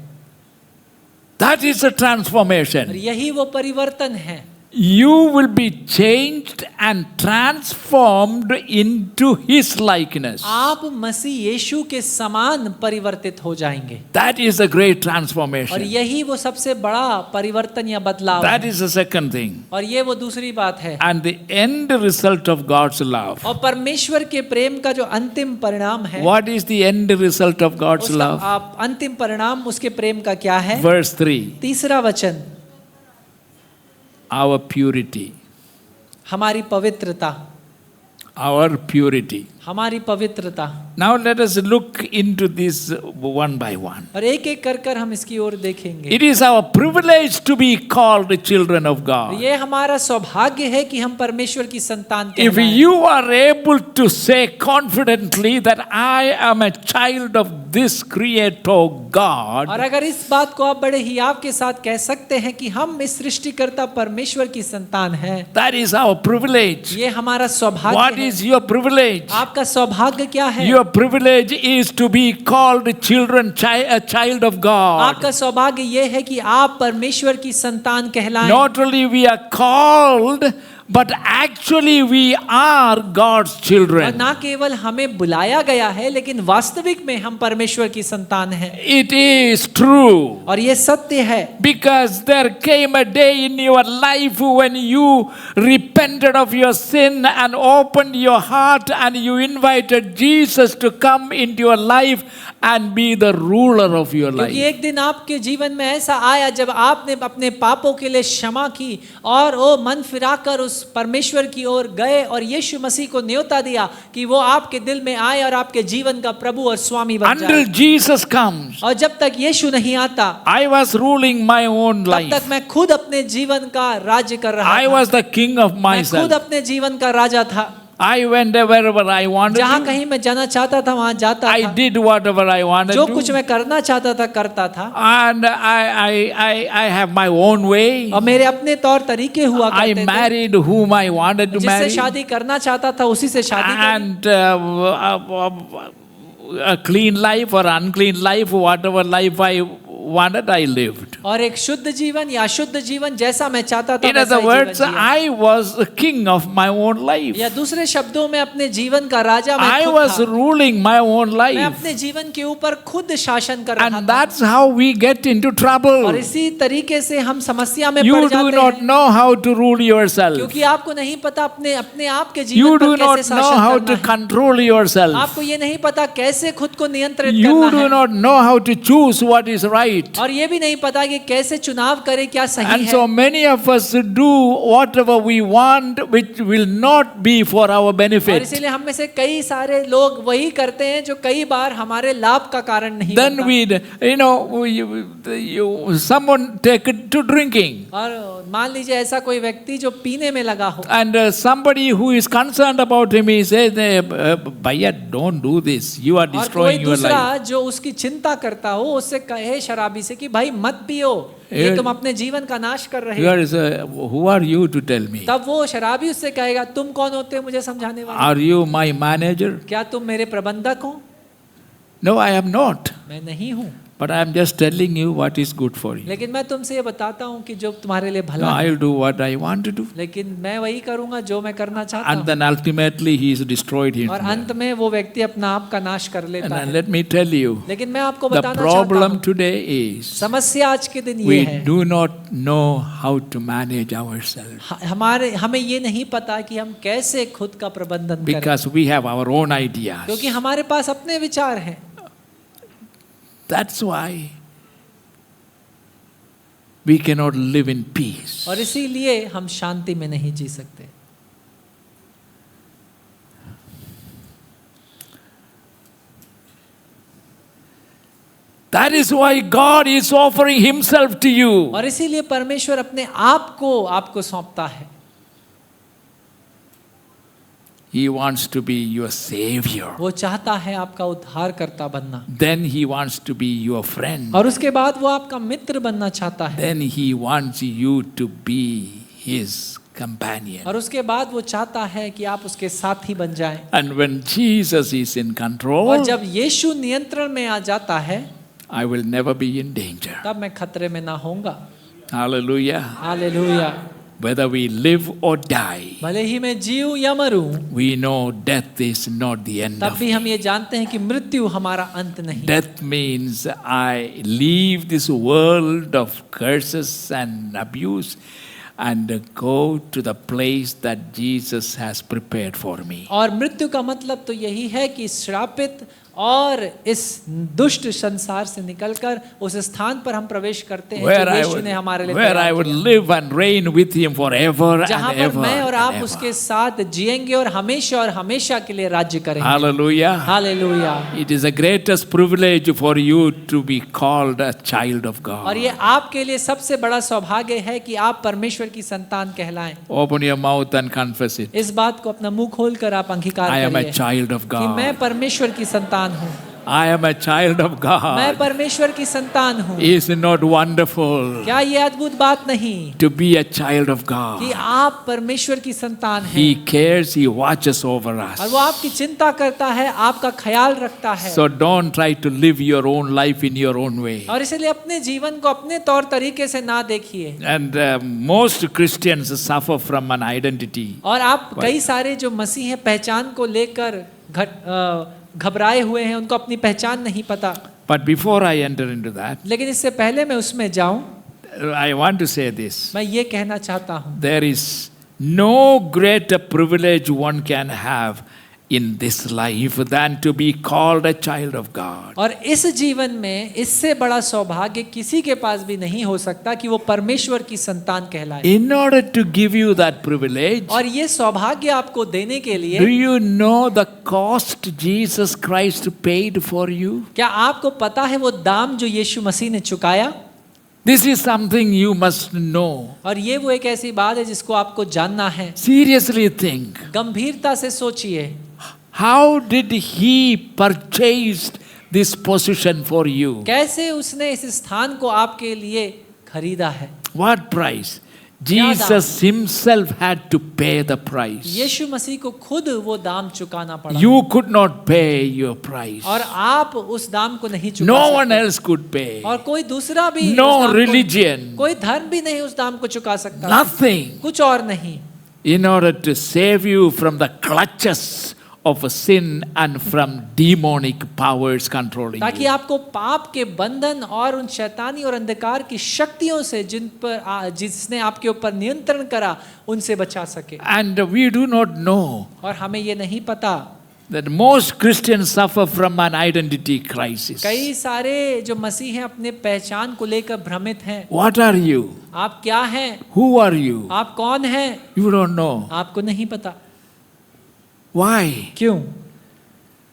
A: That is a
B: और
A: transformation.
B: यही वो परिवर्तन है।
A: You will be changed and transformed into His likeness.
B: आप मसीह यीशु के समान परिवर्तित हो जाएंगे।
A: That is a great
B: और
A: transformation.
B: यही वो सबसे बड़ा परिवर्तन या बदलाव
A: That
B: है।
A: is the second thing.
B: और ये वो दूसरी बात है।
A: And the end result of God's love.
B: और परमेश्वर के प्रेम का जो अंतिम परिणाम है,
A: What is the end result of God's
B: उसका
A: love?
B: आप अंतिम परिणाम उसके प्रेम का क्या है?
A: Verse 3.
B: तीसरा वचन,
A: Our purity.
B: हमारी पवित्रता,
A: Our purity.
B: हमारी पवित्रता।
A: Now let us look into this one by one.
B: और एक एक कर कर हम इसकी ओर देखेंगे।
A: It is our privilege to be called the children of God.
B: ये हमारा सौभाग्य है कि हम परमेश्वर की संतान
A: If
B: कहलाएं।
A: you are able to say confidently that I am a child of this Creator
B: और
A: God,
B: अगर इस बात को आप बड़े हियाव के साथ कह सकते हैं कि हम इस सृष्टिकर्ता परमेश्वर की संतान हैं,
A: that is our privilege.
B: ये हमारा सौभाग्य
A: What
B: है।
A: is your privilege?
B: आपका सौभाग्य क्या है?
A: Your privilege is to be called children, a child of God.
B: आपका सौभाग्य ये है कि आप परमेश्वर की संतान कहलाएं।
A: Not only we are called, but actually we are God's
B: और
A: children.
B: ना केवल हमें बुलाया गया है, लेकिन वास्तविक में हम परमेश्वर की संतान हैं।
A: It is true.
B: और ये सत्य है,
A: Because there came a day in your life when you repented of your sin and opened your heart and you invited Jesus to come into your life and be the ruler of your
B: क्योंकि
A: life.
B: एक दिन आपके जीवन में ऐसा आया जब आपने अपने पापों के लिए क्षमा की और वो मन फिराकर उस परमेश्वर की ओर गए और यीशु मसीह को न्योता दिया कि वो आपके दिल में आए और आपके जीवन का प्रभु और स्वामी बन जाए।
A: Until Jesus comes,
B: और जब तक यीशु नहीं आता,
A: I was ruling my own
B: तब
A: life.
B: तक मैं खुद अपने जीवन का राज्य कर रहा
A: I
B: था।
A: was the king of
B: मैं खुद
A: myself.
B: अपने जीवन का राजा था।
A: I went wherever I wanted
B: जहाँ
A: to.
B: कहीं मैं जाना चाहता था वहां जाता
A: I
B: था।
A: did whatever I wanted
B: जो
A: to.
B: कुछ मैं करना चाहता था करता था।
A: And I have my own way.
B: और मेरे अपने तौर तरीके हुआ
A: I
B: करते थे।
A: married whom I wanted to
B: जिससे
A: marry.
B: शादी करना चाहता था उसी से शादी करी।
A: And a clean life or unclean life, whatever life I wanted, I lived.
B: और एक शुद्ध जीवन या अशुद्ध जीवन जैसा मैं चाहता था
A: In
B: वैसा
A: other
B: ही
A: words,
B: जीवन जिया।
A: I was the king of my own life.
B: या दूसरे शब्दों में अपने जीवन का राजा मैं
A: I
B: खुद
A: was
B: था।
A: ruling my own
B: मैं
A: life.
B: अपने जीवन के ऊपर खुद शासन कर रहा
A: And
B: था।
A: that's how we get into
B: और
A: trouble.
B: इसी तरीके से हम समस्या में
A: You
B: पड़
A: do
B: जाते
A: not
B: हैं,
A: know how to rule yourself.
B: क्योंकि आपको नहीं पता अपने अपने आप के
A: You
B: जीवन
A: do
B: पर कैसे
A: not know
B: शासन
A: how
B: करना
A: to
B: है।
A: control yourself.
B: आपको ये नहीं पता कैसे खुद को नियंत्रित
A: You
B: करना
A: do
B: है।
A: not know how to choose what is right.
B: और ये भी नहीं पता कि कैसे चुनाव करें क्या सही
A: And
B: है।
A: so many of us do whatever we want, which will not be for our
B: और
A: benefit.
B: इसीलिए हम में से कई सारे लोग वही करते हैं जो कई बार हमारे लाभ का कारण नहीं
A: Then
B: बनता।
A: someone take it to drinking.
B: और मान लीजिए ऐसा कोई व्यक्ति जो पीने में लगा हो
A: And somebody who is concerned about him, he says, Bhaiya, don't do this. You are
B: और कोई
A: destroying your
B: दूसरा
A: life.
B: जो उसकी चिंता करता हो उससे कहे शराबी से कि भाई मत पियो, ये तुम अपने जीवन का नाश कर रहे हो।
A: Who are you to tell me?
B: तब वो शराबी उससे कहेगा तुम कौन होते हो मुझे समझाने वाले?
A: Are you my manager?
B: क्या तुम मेरे प्रबंधक हो?
A: No, I am not.
B: मैं नहीं हूँ।
A: But I am just telling you what is good for you.
B: लेकिन मैं तुमसे ये बताता हूँ कि जो तुम्हारे लिए
A: No,
B: भला
A: I
B: है,
A: will do what I want to do.
B: लेकिन मैं वही करूँगा जो मैं करना चाहता
A: And
B: हूँ,
A: then ultimately he is destroyed
B: और
A: him.
B: अंत में वो व्यक्ति अपना आप का नाश कर लेता
A: And
B: है।
A: let me tell you,
B: लेकिन मैं आपको
A: the
B: बताना चाहता
A: problem
B: हूँ,
A: today is
B: समस्या आज के दिन ये
A: we
B: है,
A: do not know how to manage ourselves
B: हमें ये नहीं पता कि हम कैसे खुद का प्रबंधन करें,
A: because we have our own ideas.
B: क्योंकि हमारे पास अपने विचार हैं।
A: That's why we cannot live in peace.
B: और इसीलिए हम शांति में नहीं जी सकते।
A: That is why God is offering himself to you.
B: और इसीलिए परमेश्वर अपने आप को आपको सौंपता है।
A: He wants to be your savior.
B: वो चाहता है आपका उद्धारकर्ता बनना,
A: Then he wants to be your friend.
B: और उसके बाद वो आपका मित्र बनना चाहता है,
A: Then he wants you to be his companion.
B: और उसके बाद वो चाहता है कि आप उसके साथी बन जाएं।
A: And when Jesus is in
B: और
A: control,
B: जब यीशु नियंत्रण में आ जाता है,
A: I will never be in danger.
B: तब मैं खतरे में ना होऊंगा।
A: Hallelujah.
B: Hallelujah.
A: Whether we live or die,
B: भले ही मैं जीऊं या मरूं,
A: we know death is not the end
B: तब
A: of
B: भी
A: it.
B: हम ये जानते हैं कि मृत्यु हमारा अंत नहीं।
A: Death means I leave this world of curses and abuse and go to the place that Jesus has prepared for me.
B: और मृत्यु का मतलब तो यही है कि श्रापित और इस दुष्ट संसार से निकलकर उस स्थान पर हम प्रवेश करते हैं
A: Where
B: जो
A: I
B: यीशु ने हमारे लिए
A: would
B: तैयार
A: would
B: किया।
A: live and reign with him forever
B: जहाँ
A: and
B: पर
A: ever.
B: मैं और
A: and
B: आप
A: ever.
B: उसके साथ जिएंगे और हमेशा के लिए राज्य करेंगे।
A: Hallelujah.
B: Hallelujah.
A: It is the greatest privilege for you to be called a child of God.
B: और ये आपके लिए सबसे बड़ा सौभाग्य है कि आप परमेश्वर की संतान कहलाएं।
A: Open your mouth and confess it.
B: इस बात को अपना मुंह खोलकर आप अंगीकार
A: I am a
B: करिए
A: child of
B: कि मैं
A: God.
B: परमेश्वर की संतान हूँ।
A: I am a child of
B: मैं
A: God.
B: परमेश्वर की संतान हूँ।
A: Is it not wonderful
B: क्या ये अद्भुत बात नहीं
A: to be a child of
B: कि
A: God?
B: आप परमेश्वर की संतान हैं,
A: He cares, He watches over
B: और वो
A: us.
B: आपकी चिंता करता है, आपका ख्याल रखता है।
A: So don't try to live your own life in your own way.
B: और इसलिए अपने जीवन को अपने तौर तरीके से ना देखिए।
A: And most Christians suffer from an identity.
B: और आप कई सारे जो मसीह हैं पहचान को लेकर घबराए हुए हैं, उनको अपनी पहचान नहीं पता।
A: But before I enter into that,
B: लेकिन इससे पहले मैं उसमें जाऊं,
A: I want to say this.
B: मैं ये कहना चाहता हूं,
A: There is no greater privilege one can have in this life than to be called a child of God.
B: और इस जीवन में इससे बड़ा सौभाग्य किसी के पास भी नहीं हो सकता कि वो परमेश्वर की संतान कहलाए।
A: In order to give you that privilege,
B: और ये सौभाग्य आपको देने के
A: do
B: लिए
A: you know the cost Jesus Christ paid for you?
B: क्या आपको पता है वो दाम जो यीशु मसीह ने चुकाया?
A: This is something you must know.
B: और ये वो एक ऐसी बात है जिसको आपको जानना है।
A: Seriously think.
B: गंभीरता से सोचिए,
A: How did he purchased this position for you?
B: कैसे उसने इस स्थान को आपके लिए खरीदा है?
A: What price? Jesus himself had to pay the price.
B: यीशु मसीह को खुद वो दाम चुकाना पड़ा।
A: You could not pay your price.
B: और आप उस दाम को नहीं चुका
A: No
B: सकते।
A: one else could pay.
B: और कोई दूसरा भी
A: No
B: उस दाम को-
A: religion.
B: कोई धर्म भी नहीं उस दाम को चुका सकता।
A: Nothing.
B: कुछ और नहीं।
A: In order to save you from the clutches of sin and from demonic powers controlling
B: ताकि
A: you.
B: आपको पाप के बंधन और उन शैतानी और अंधकार की शक्तियों से जिसने आपके ऊपर नियंत्रण करा उनसे बचा सके।
A: And we do not know
B: और हमें ये नहीं पता,
A: that most Christians suffer from an identity crisis.
B: कई सारे जो मसीह हैं अपने पहचान को लेकर भ्रमित हैं।
A: What are you?
B: आप क्या हैं?
A: Who are you?
B: आप कौन हैं?
A: You don't know.
B: आपको नहीं पता।
A: Why?
B: क्यों?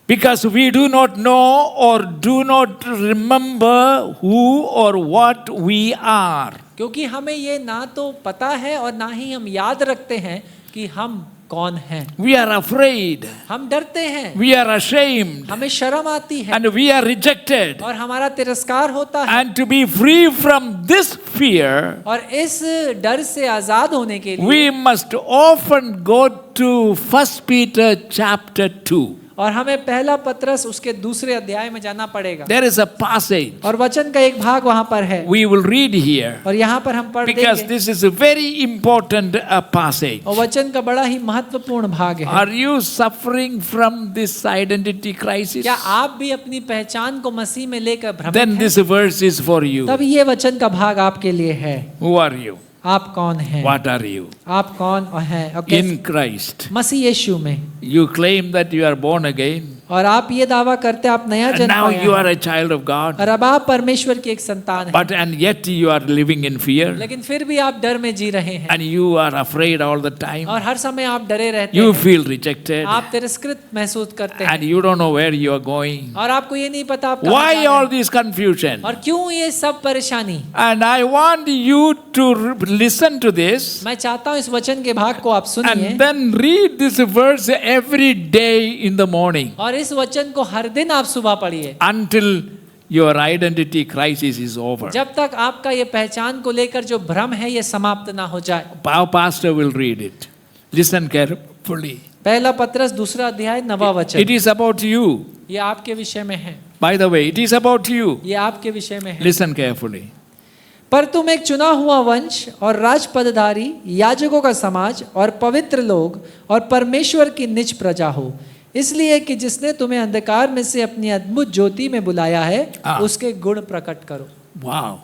A: Because we do not know or do not remember who or what we are.
B: क्योंकि हमें ये ना तो पता है और ना ही हम याद रखते हैं कि हम कौन हैं।
A: We are afraid.
B: हम डरते हैं,
A: We are ashamed.
B: हमें शर्म आती है
A: And we are rejected.
B: और हमारा तिरस्कार होता है।
A: And to be free from this fear,
B: और इस डर से आजाद होने के लिए
A: we must often go to 1 Peter chapter 2.
B: और हमें पहला पत्रस उसके दूसरे अध्याय में जाना पड़ेगा।
A: There is a passage
B: और वचन का एक भाग वहां पर है
A: we will read here
B: और यहाँ पर हम पढ़
A: because
B: देंगे।
A: this is a very important passage.
B: और वचन का बड़ा ही महत्वपूर्ण भाग है।
A: Are you suffering from this identity crisis?
B: क्या आप भी अपनी पहचान को मसीह में लेकर भ्रमित
A: Then
B: हैं?
A: this verse is for you.
B: तब ये वचन का भाग आपके लिए है।
A: Who are you?
B: आप कौन हैं?
A: What are you?
B: आप कौन हैं? और कैसे-
A: In Christ.
B: मसीह यीशु में।
A: You claim that you are born again.
B: और आप ये दावा करते हैं आप नया
A: And
B: जन्म
A: now
B: पाया
A: you
B: है।
A: are a child of God.
B: और अब आप परमेश्वर की एक संतान हैं।
A: But and yet you are living in fear.
B: लेकिन फिर भी आप डर में जी रहे हैं
A: And you are afraid all the time.
B: और हर समय आप डरे रहते
A: You
B: हैं।
A: feel rejected.
B: आप तिरस्कृत महसूस करते
A: And
B: हैं
A: you don't know where you are going.
B: और आपको ये नहीं पता आप कहाँ
A: Why
B: जा रहे
A: all
B: हैं।
A: this confusion?
B: और क्यों ये सब परेशानी।
A: And I want you to listen to this
B: मैं चाहता हूँ इस वचन के भाग को आप सुनिए
A: and then read this verse every day in the morning
B: और इस वचन को हर दिन आप सुबह पढ़िए
A: until your identity crisis is over.
B: जब तक आपका ये पहचान को लेकर जो भ्रम है ये समाप्त ना हो जाए।
A: Our pastor will read it. Listen carefully.
B: पहला पत्रस दूसरा अध्याय 9वां
A: It
B: वचन।
A: is about you.
B: ये आपके विषय में है।
A: By the way, it is about you.
B: ये आपके विषय में है।
A: Listen carefully.
B: पर तुम एक चुना हुआ वंश और राजपदधारी, याजकों का समाज और पवित्र लोग और परमेश्वर की निज प्रजा हो, इसलिए कि जिसने तुम्हें अंधकार में से अपनी अद्भुत ज्योति में बुलाया है उसके गुण प्रकट करो।
A: Wow.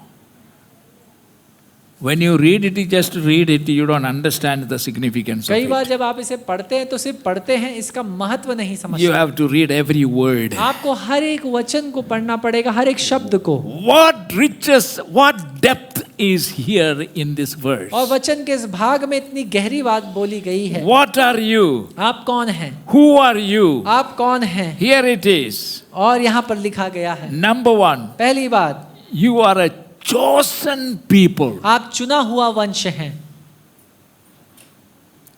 A: When you read it, you just read it, you don't understand the significance of
B: कई बार
A: it.
B: जब आप इसे पढ़ते हैं तो सिर्फ पढ़ते हैं, इसका महत्व नहीं
A: You
B: समझते।
A: have to read every word.
B: आपको हर एक वचन को पढ़ना पड़ेगा, हर एक शब्द को।
A: What riches, what depth is here in this verse?
B: और वचन के इस भाग में इतनी गहरी बात बोली गई है।
A: What are you?
B: आप कौन हैं?
A: Who are you?
B: आप कौन हैं?
A: Here it is.
B: और यहाँ पर लिखा गया है।
A: Number one,
B: पहली बात,
A: you are a chosen people.
B: आप चुना हुआ वंश हैं।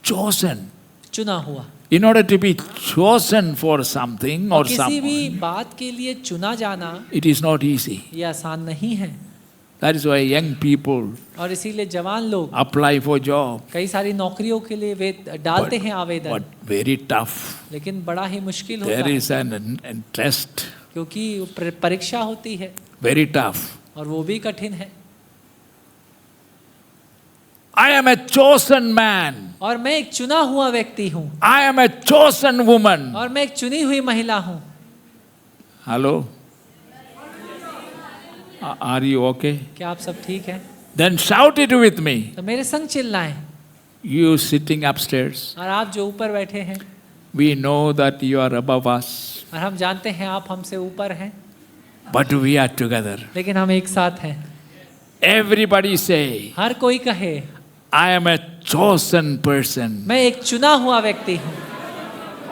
A: Chosen.
B: चुना हुआ।
A: In order to be chosen for something or
B: और किसी भी
A: someone,
B: बात के लिए चुना जाना
A: it is not easy.
B: ये आसान नहीं है।
A: That is why young people
B: और इसीलिए जवान लोग
A: apply for job.
B: कई सारी नौकरियों के लिए वे डालते हैं आवेदन,
A: But very tough.
B: लेकिन बड़ा ही मुश्किल होता
A: There
B: है
A: is an test.
B: क्योंकि परीक्षा होती है
A: Very tough.
B: और वो भी कठिन है।
A: I am a chosen man.
B: और मैं एक चुना हुआ व्यक्ति हूँ
A: I am a chosen woman.
B: और मैं एक चुनी हुई महिला हूँ।
A: Hello? Are you okay?
B: क्या आप सब ठीक हैं?
A: Then shout it with me.
B: तो मेरे संग चिल्लाएं।
A: You sitting upstairs.
B: और आप जो ऊपर बैठे हैं,
A: We know that you are above us.
B: और हम जानते हैं आप हमसे ऊपर हैं,
A: But we are together.
B: लेकिन हम एक साथ हैं।
A: Everybody say,
B: हर कोई कहे
A: I am a chosen person.
B: मैं एक चुना हुआ व्यक्ति हूँ।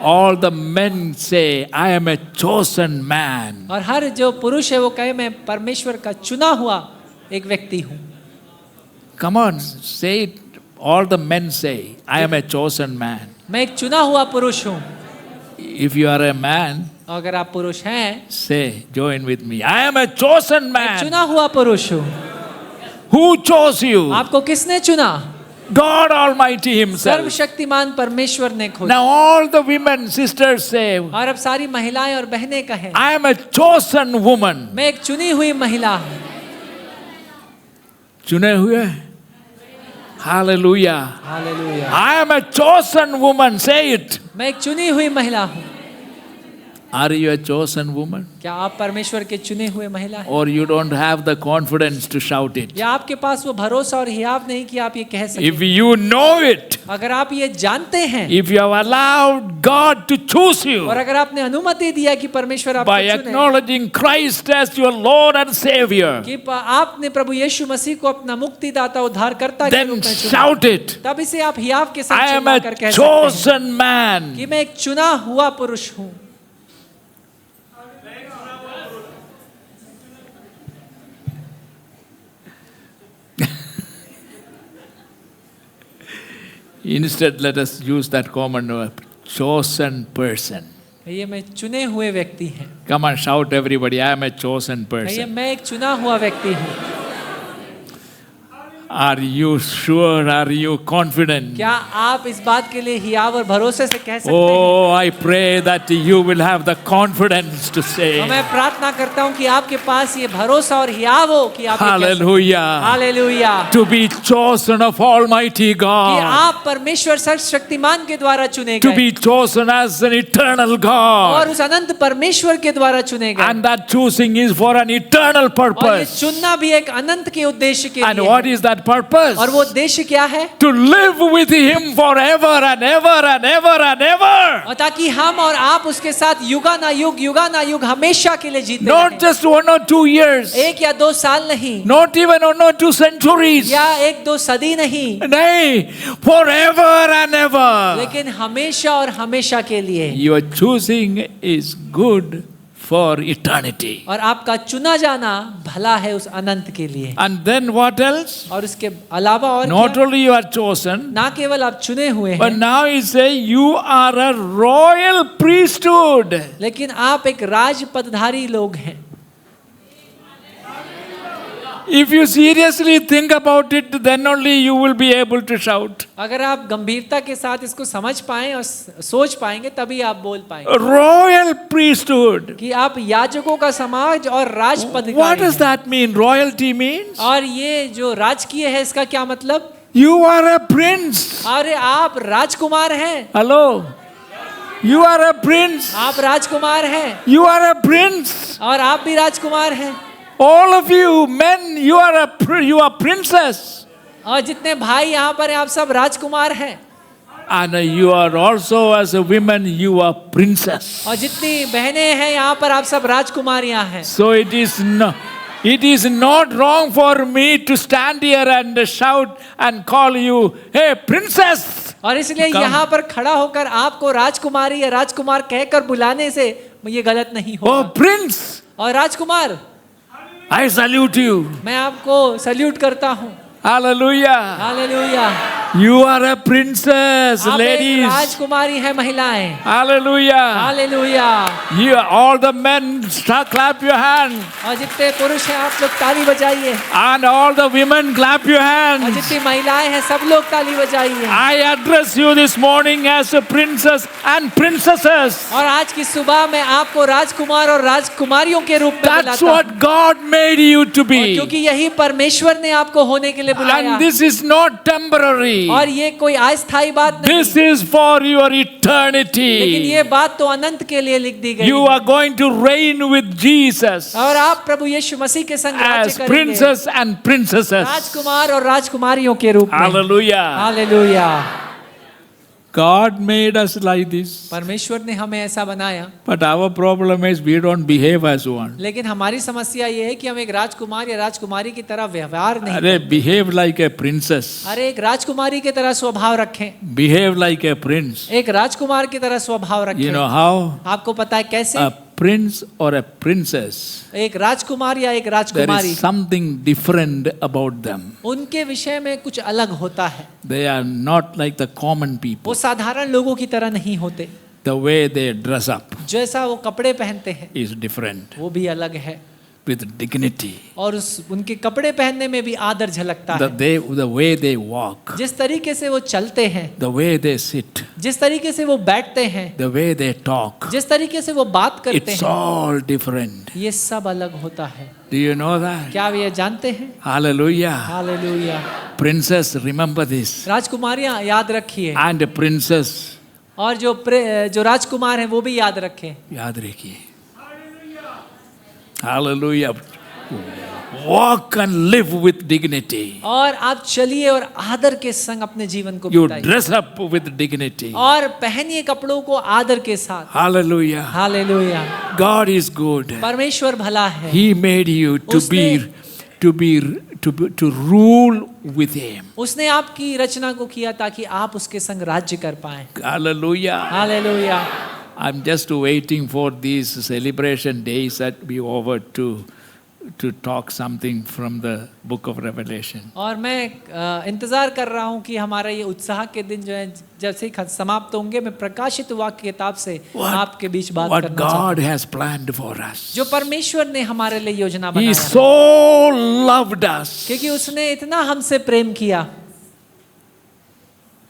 A: All the men say, I am a chosen man.
B: और हर जो पुरुष है वो कहे मैं परमेश्वर का चुना हुआ एक व्यक्ति हूँ।
A: Come on, say it. All the men say, I am a chosen man.
B: मैं एक चुना हुआ पुरुष हूँ।
A: If you are a man,
B: और अगर आप पुरुष हैं,
A: say, join with me. I am a chosen
B: मैं एक
A: man.
B: चुना हुआ पुरुष हूँ।
A: Who chose you?
B: आपको किसने चुना?
A: God Almighty Himself.
B: सर्वशक्तिमान परमेश्वर ने खोजा।
A: Now all the women, sisters say,
B: और अब सारी महिलाएं और बहनें कहें
A: I am a chosen woman.
B: मैं एक चुनी हुई महिला हूँ।
A: चुने हुए? Hallelujah.
B: Hallelujah.
A: I am a chosen woman. Say it.
B: मैं एक चुनी हुई महिला हूँ।
A: Are you a chosen woman?
B: क्या आप परमेश्वर के चुने हुए महिला हैं?
A: Or you don't have the confidence to shout it?
B: या आपके पास वो भरोसा और हियाव नहीं कि आप ये कह
A: If
B: सकें?
A: you know it,
B: अगर आप ये जानते हैं
A: if you have allowed God to choose you
B: और अगर आपने अनुमति दिया कि परमेश्वर आपको
A: by
B: चुने,
A: acknowledging Christ as your Lord and Savior,
B: कि आपने प्रभु यीशु मसीह को अपना मुक्तिदाता उद्धारकर्ता के
A: then
B: रूप में चुना,
A: shout it.
B: तब इसे आप हियाव के साथ
A: I am
B: चिल्लाकर
A: a
B: कह सकते हैं
A: chosen man.
B: कि मैं एक चुना हुआ पुरुष हूँ।
A: Instead, let us use that common word, chosen person.
B: ये मैं चुने हुए व्यक्ति हैं।
A: Come on, shout everybody, I am a chosen
B: ये
A: person.
B: मैं एक चुना हुआ व्यक्ति हूँ।
A: Are you sure? Are you confident?
B: क्या आप इस बात के लिए हियाव और भरोसे से कह सकते हैं?
A: Oh, I pray that you will have the confidence to
B: तो
A: say.
B: मैं प्रार्थना करता हूँ कि आपके पास ये भरोसा और हियाव हो कि आप
A: Hallelujah.
B: Hallelujah,
A: To be chosen of Almighty
B: कि
A: God.
B: आप परमेश्वर सर्वशक्तिमान के द्वारा चुने
A: To
B: गए
A: be chosen as an eternal
B: और
A: God.
B: उस अनंत परमेश्वर के द्वारा चुने गए।
A: And that choosing is for an eternal
B: और ये
A: purpose.
B: चुनना भी एक अनंत के उद्देश्य के
A: And
B: लिए
A: what
B: है।
A: is that purpose?
B: और वो उद्देश्य क्या है?
A: To live with Him forever and ever and ever and ever.
B: और ताकि हम और आप उसके साथ युगा ना युग हमेशा के लिए जीते
A: Not
B: रहें।
A: just 1 or 2 years.
B: 1 या 2 साल नहीं,
A: Not even 1 or 2 centuries.
B: या 1-2 सदी नहीं,
A: Nay, forever and ever.
B: लेकिन हमेशा और हमेशा के लिए।
A: Your choosing is good for eternity.
B: और आपका चुना जाना भला है उस अनंत के लिए।
A: And then what else?
B: और उसके अलावा और
A: Not
B: क्या?
A: only you are chosen,
B: ना केवल आप चुने हुए
A: but
B: हैं,
A: now he say you are a royal priesthood.
B: लेकिन आप एक राजपदधारी लोग हैं।
A: If you seriously think about it, then only you will be able to shout.
B: अगर आप गंभीरता के साथ इसको समझ पाएं और सोच पाएंगे तभी आप बोल पाएंगे
A: Royal priesthood.
B: कि आप याजकों का समाज और राजपद
A: What does that mean? Royalty means
B: और ये जो राजकीय है इसका क्या मतलब?
A: you are a prince.
B: अरे आप राजकुमार हैं,
A: Hello? You are a prince.
B: आप राजकुमार हैं
A: You are a prince.
B: और आप भी राजकुमार हैं।
A: All of you men, you are princess.
B: और जितने भाई यहाँ पर हैं आप सब राजकुमार हैं
A: And you are also as a woman, you are princess.
B: और जितनी बहनें हैं यहाँ पर आप सब राजकुमारियाँ हैं।
A: So it is not wrong for me to stand here and shout and call you, hey princess.
B: और इसलिए
A: Come.
B: यहाँ पर खड़ा होकर आपको राजकुमारी या राजकुमार कहकर बुलाने से ये गलत नहीं
A: Oh
B: होगा।
A: prince,
B: और राजकुमार,
A: I salute you.
B: मैं आपको सल्यूट करता हूँ।
A: Hallelujah.
B: Hallelujah.
A: You are a princess,
B: आप एक
A: ladies.
B: राजकुमारी है महिलाएं।
A: Hallelujah.
B: Hallelujah.
A: You, all the men, clap your hand.
B: और जितने पुरुष हैं आप लोग ताली बजाइए
A: And all the women, clap your
B: और
A: hands.
B: जितनी महिलाएं हैं सब लोग ताली बजाइए।
A: I address you this morning as a princess and princesses.
B: और आज की सुबह मैं आपको राजकुमार और राजकुमारियों के रूप में
A: That's
B: बुलाता हूँ।
A: what God made you to
B: और
A: be.
B: क्योंकि यही परमेश्वर ने आपको होने के लिए बुलाया।
A: And this is not temporary.
B: और ये कोई अस्थायी बात नहीं,
A: This is for your
B: लेकिन
A: eternity.
B: ये बात तो अनंत के लिए लिख दी गई
A: You
B: है।
A: are going to reign with Jesus
B: और आप प्रभु यीशु मसीह के संग राज्य
A: as
B: करेंगे,
A: princes and princesses.
B: राजकुमार और राजकुमारियों के रूप में।
A: Hallelujah.
B: Hallelujah.
A: God made us like this.
B: परमेश्वर ने हमें ऐसा बनाया,
A: But our problem is we don't behave as one.
B: लेकिन हमारी समस्या ये है कि हम एक राजकुमार या राजकुमारी की तरह व्यवहार नहीं
A: अरे behave like a princess.
B: अरे एक राजकुमारी की तरह स्वभाव रखें,
A: Behave like a prince.
B: एक राजकुमार की तरह स्वभाव
A: You
B: रखें।
A: know how?
B: आपको पता है कैसे?
A: A prince or a princess,
B: एक राजकुमार या एक
A: there
B: Rajkumari,
A: is something different about them.
B: उनके विषय में कुछ अलग होता है।
A: They are not like the common
B: वो
A: people.
B: साधारण लोगों की तरह नहीं होते।
A: The way they dress up
B: जैसा वो कपड़े पहनते हैं
A: is different,
B: वो भी अलग है
A: with dignity.
B: और उनके कपड़े पहनने में भी आदर झलकता है।
A: The way they walk,
B: जिस तरीके से वो चलते हैं,
A: the way they sit,
B: जिस तरीके से वो बैठते हैं,
A: the way they talk,
B: जिस तरीके से वो बात करते
A: it's
B: हैं,
A: all different.
B: ये सब अलग होता है।
A: Do you know that?
B: क्या आप ये जानते हैं?
A: Hallelujah.
B: Hallelujah.
A: Princess, remember this.
B: राजकुमारियां याद रखिए
A: And princess,
B: और जो राजकुमार हैं वो भी याद रखें।
A: याद रखिए. Hallelujah. Walk and live with dignity.
B: और आप चलिए और आदर के संग अपने जीवन को
A: You
B: बिताइए
A: dress up with dignity.
B: और पहनिए कपड़ों को आदर के साथ।
A: Hallelujah.
B: Hallelujah.
A: God is good.
B: परमेश्वर भला है।
A: He made you to rule with Him.
B: उसने आपकी रचना को किया ताकि आप उसके संग राज्य कर पाएं।
A: Hallelujah.
B: Hallelujah.
A: I'm just waiting for these celebration days that be over to to talk something from the book of Revelation.
B: और मैं इंतज़ार कर रहा हूँ कि हमारा ये उत्साह के दिन जो है जैसे ही समाप्त होंगे मैं प्रकाशित वाक्य किताब से आपके बीच बात
A: What
B: करना चाहता हूँ
A: God has planned for us.
B: जो परमेश्वर ने हमारे लिए योजना
A: He
B: बनाया है
A: so loved us.
B: क्योंकि उसने इतना हमसे प्रेम किया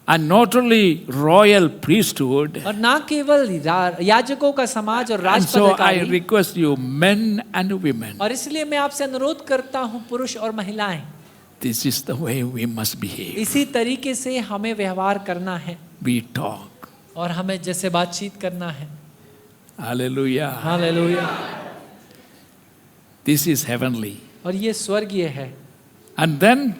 A: And not only royal priesthood.
B: और ना केवल याजकों का समाज और
A: And so I
B: राजपदाधिकारी
A: request you, men and women,
B: और इसलिए मैं आपसे अनुरोध करता हूँ पुरुष और महिलाएं
A: this is the way we must behave.
B: इसी तरीके से हमें व्यवहार करना है
A: We talk.
B: और हमें जैसे बातचीत करना है
A: Hallelujah.
B: Hallelujah
A: This is heavenly.
B: और ये स्वर्गीय है
A: And then,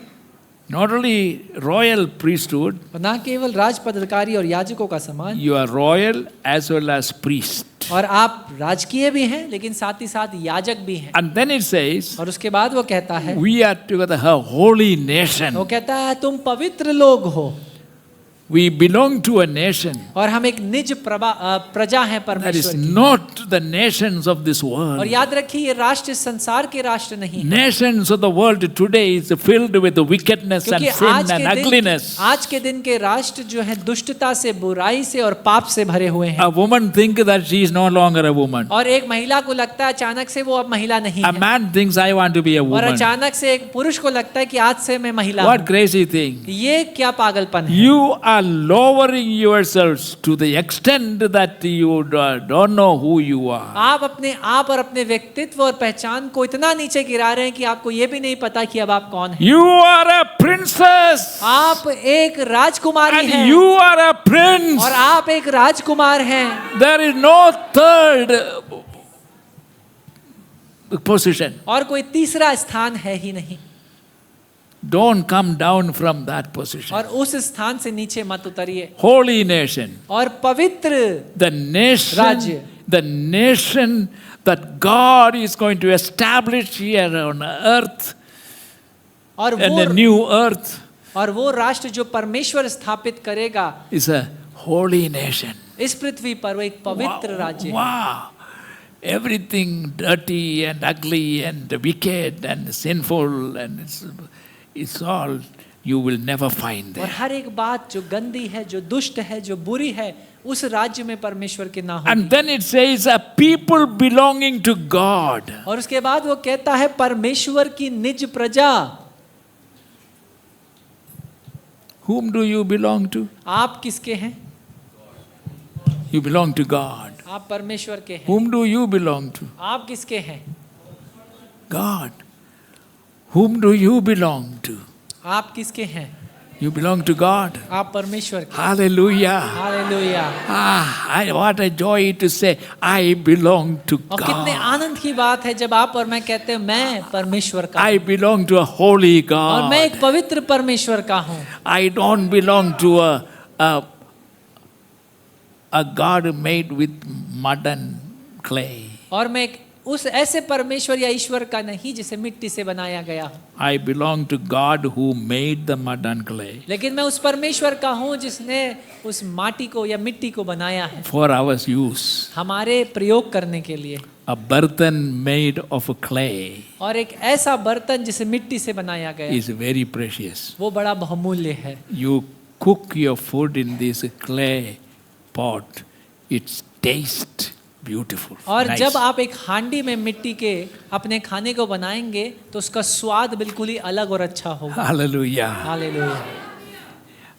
A: not only royal priesthood,
B: और ना केवल राजपदाधिकारी और याजकों का समाज
A: you are royal as well as priest.
B: और आप राजकीय भी हैं लेकिन साथ ही साथ याजक भी हैं
A: And then it says,
B: और उसके बाद वो कहता है
A: we are together a holy nation.
B: वो कहता है तुम पवित्र लोग हो
A: We belong to a nation
B: और हम एक निज प्रजा है
A: that is
B: परमेश्वर की
A: not the nations of this
B: और
A: world.
B: याद रखिए ये राष्ट्र संसार के राष्ट्र नहीं है
A: Nations of the world today is filled with wickedness and
B: क्योंकि
A: sin and ugliness.
B: आज के दिन के राष्ट्र जो है दुष्टता से बुराई से और पाप से भरे हुए हैं
A: A woman thinks that she is no longer a woman.
B: और एक महिला को लगता है अचानक से वो अब महिला नहीं
A: A
B: है
A: man thinks I want to be a
B: और
A: woman.
B: अचानक से एक पुरुष को लगता है कि आज से मैं महिला
A: What
B: हूँ
A: crazy thing.
B: ये क्या पागलपन है
A: You are lowering yourselves to the extent that you don't know who you are.
B: आप अपने आप और अपने व्यक्तित्व और पहचान को इतना नीचे गिरा रहे हैं कि आपको ये भी नहीं पता कि अब आप कौन हैं
A: You are a princess
B: आप एक राजकुमारी
A: and
B: हैं
A: you are a prince.
B: और आप एक राजकुमार हैं
A: There is no third position.
B: और कोई तीसरा स्थान है ही नहीं
A: Don't come down from that position.
B: और उस स्थान से नीचे मत उतरिए
A: Holy nation.
B: और पवित्र
A: The nation,
B: राज्य।
A: the nation that God is going to establish here on earth
B: और
A: and
B: वो
A: a new earth
B: और वो राष्ट्र जो परमेश्वर स्थापित करेगा
A: is a holy nation.
B: इस पृथ्वी पर वो एक पवित्र राज्य है
A: Wow. Everything dirty and ugly and wicked and sinful and it's all you will never find
B: और
A: there.
B: हर एक बात जो गंदी है जो दुष्ट है जो बुरी है उस राज्य में परमेश्वर के ना हो
A: And then it says a people belonging to God.
B: और उसके बाद वो कहता है परमेश्वर की निज प्रजा
A: Whom do you belong to?
B: आप किसके हैं
A: You belong to God.
B: आप परमेश्वर के हैं
A: Whom do you belong to?
B: आप किसके हैं
A: God. Whom do you belong to?
B: आप किसके हैं
A: You belong to God.
B: आप परमेश्वर के
A: Hallelujah.
B: Hallelujah
A: What a joy to say, I belong to
B: और कितने
A: God.
B: आनंद की बात है जब आप और मैं कहते हैं मैं परमेश्वर का
A: I belong to a holy
B: और मैं
A: God.
B: एक पवित्र परमेश्वर का हूँ
A: I don't belong to a God made with mud and clay.
B: और मैं एक उस ऐसे परमेश्वर या ईश्वर का नहीं जिसे मिट्टी से बनाया गया हो
A: I belong to God who made the mud and clay
B: लेकिन मैं उस परमेश्वर का हूँ जिसने उस माटी को या मिट्टी को बनाया है
A: for our use.
B: हमारे प्रयोग करने के लिए
A: A burden made of clay
B: और एक ऐसा बर्तन जिसे मिट्टी से बनाया गया
A: is very precious.
B: वो बड़ा बहुमूल्य है
A: You cook your food in this clay pot, it tastes beautiful.
B: और
A: nice.
B: जब आप एक हांडी में मिट्टी के अपने खाने को बनाएंगे तो उसका स्वाद बिल्कुल ही अलग और अच्छा होगा
A: Hallelujah.
B: Hallelujah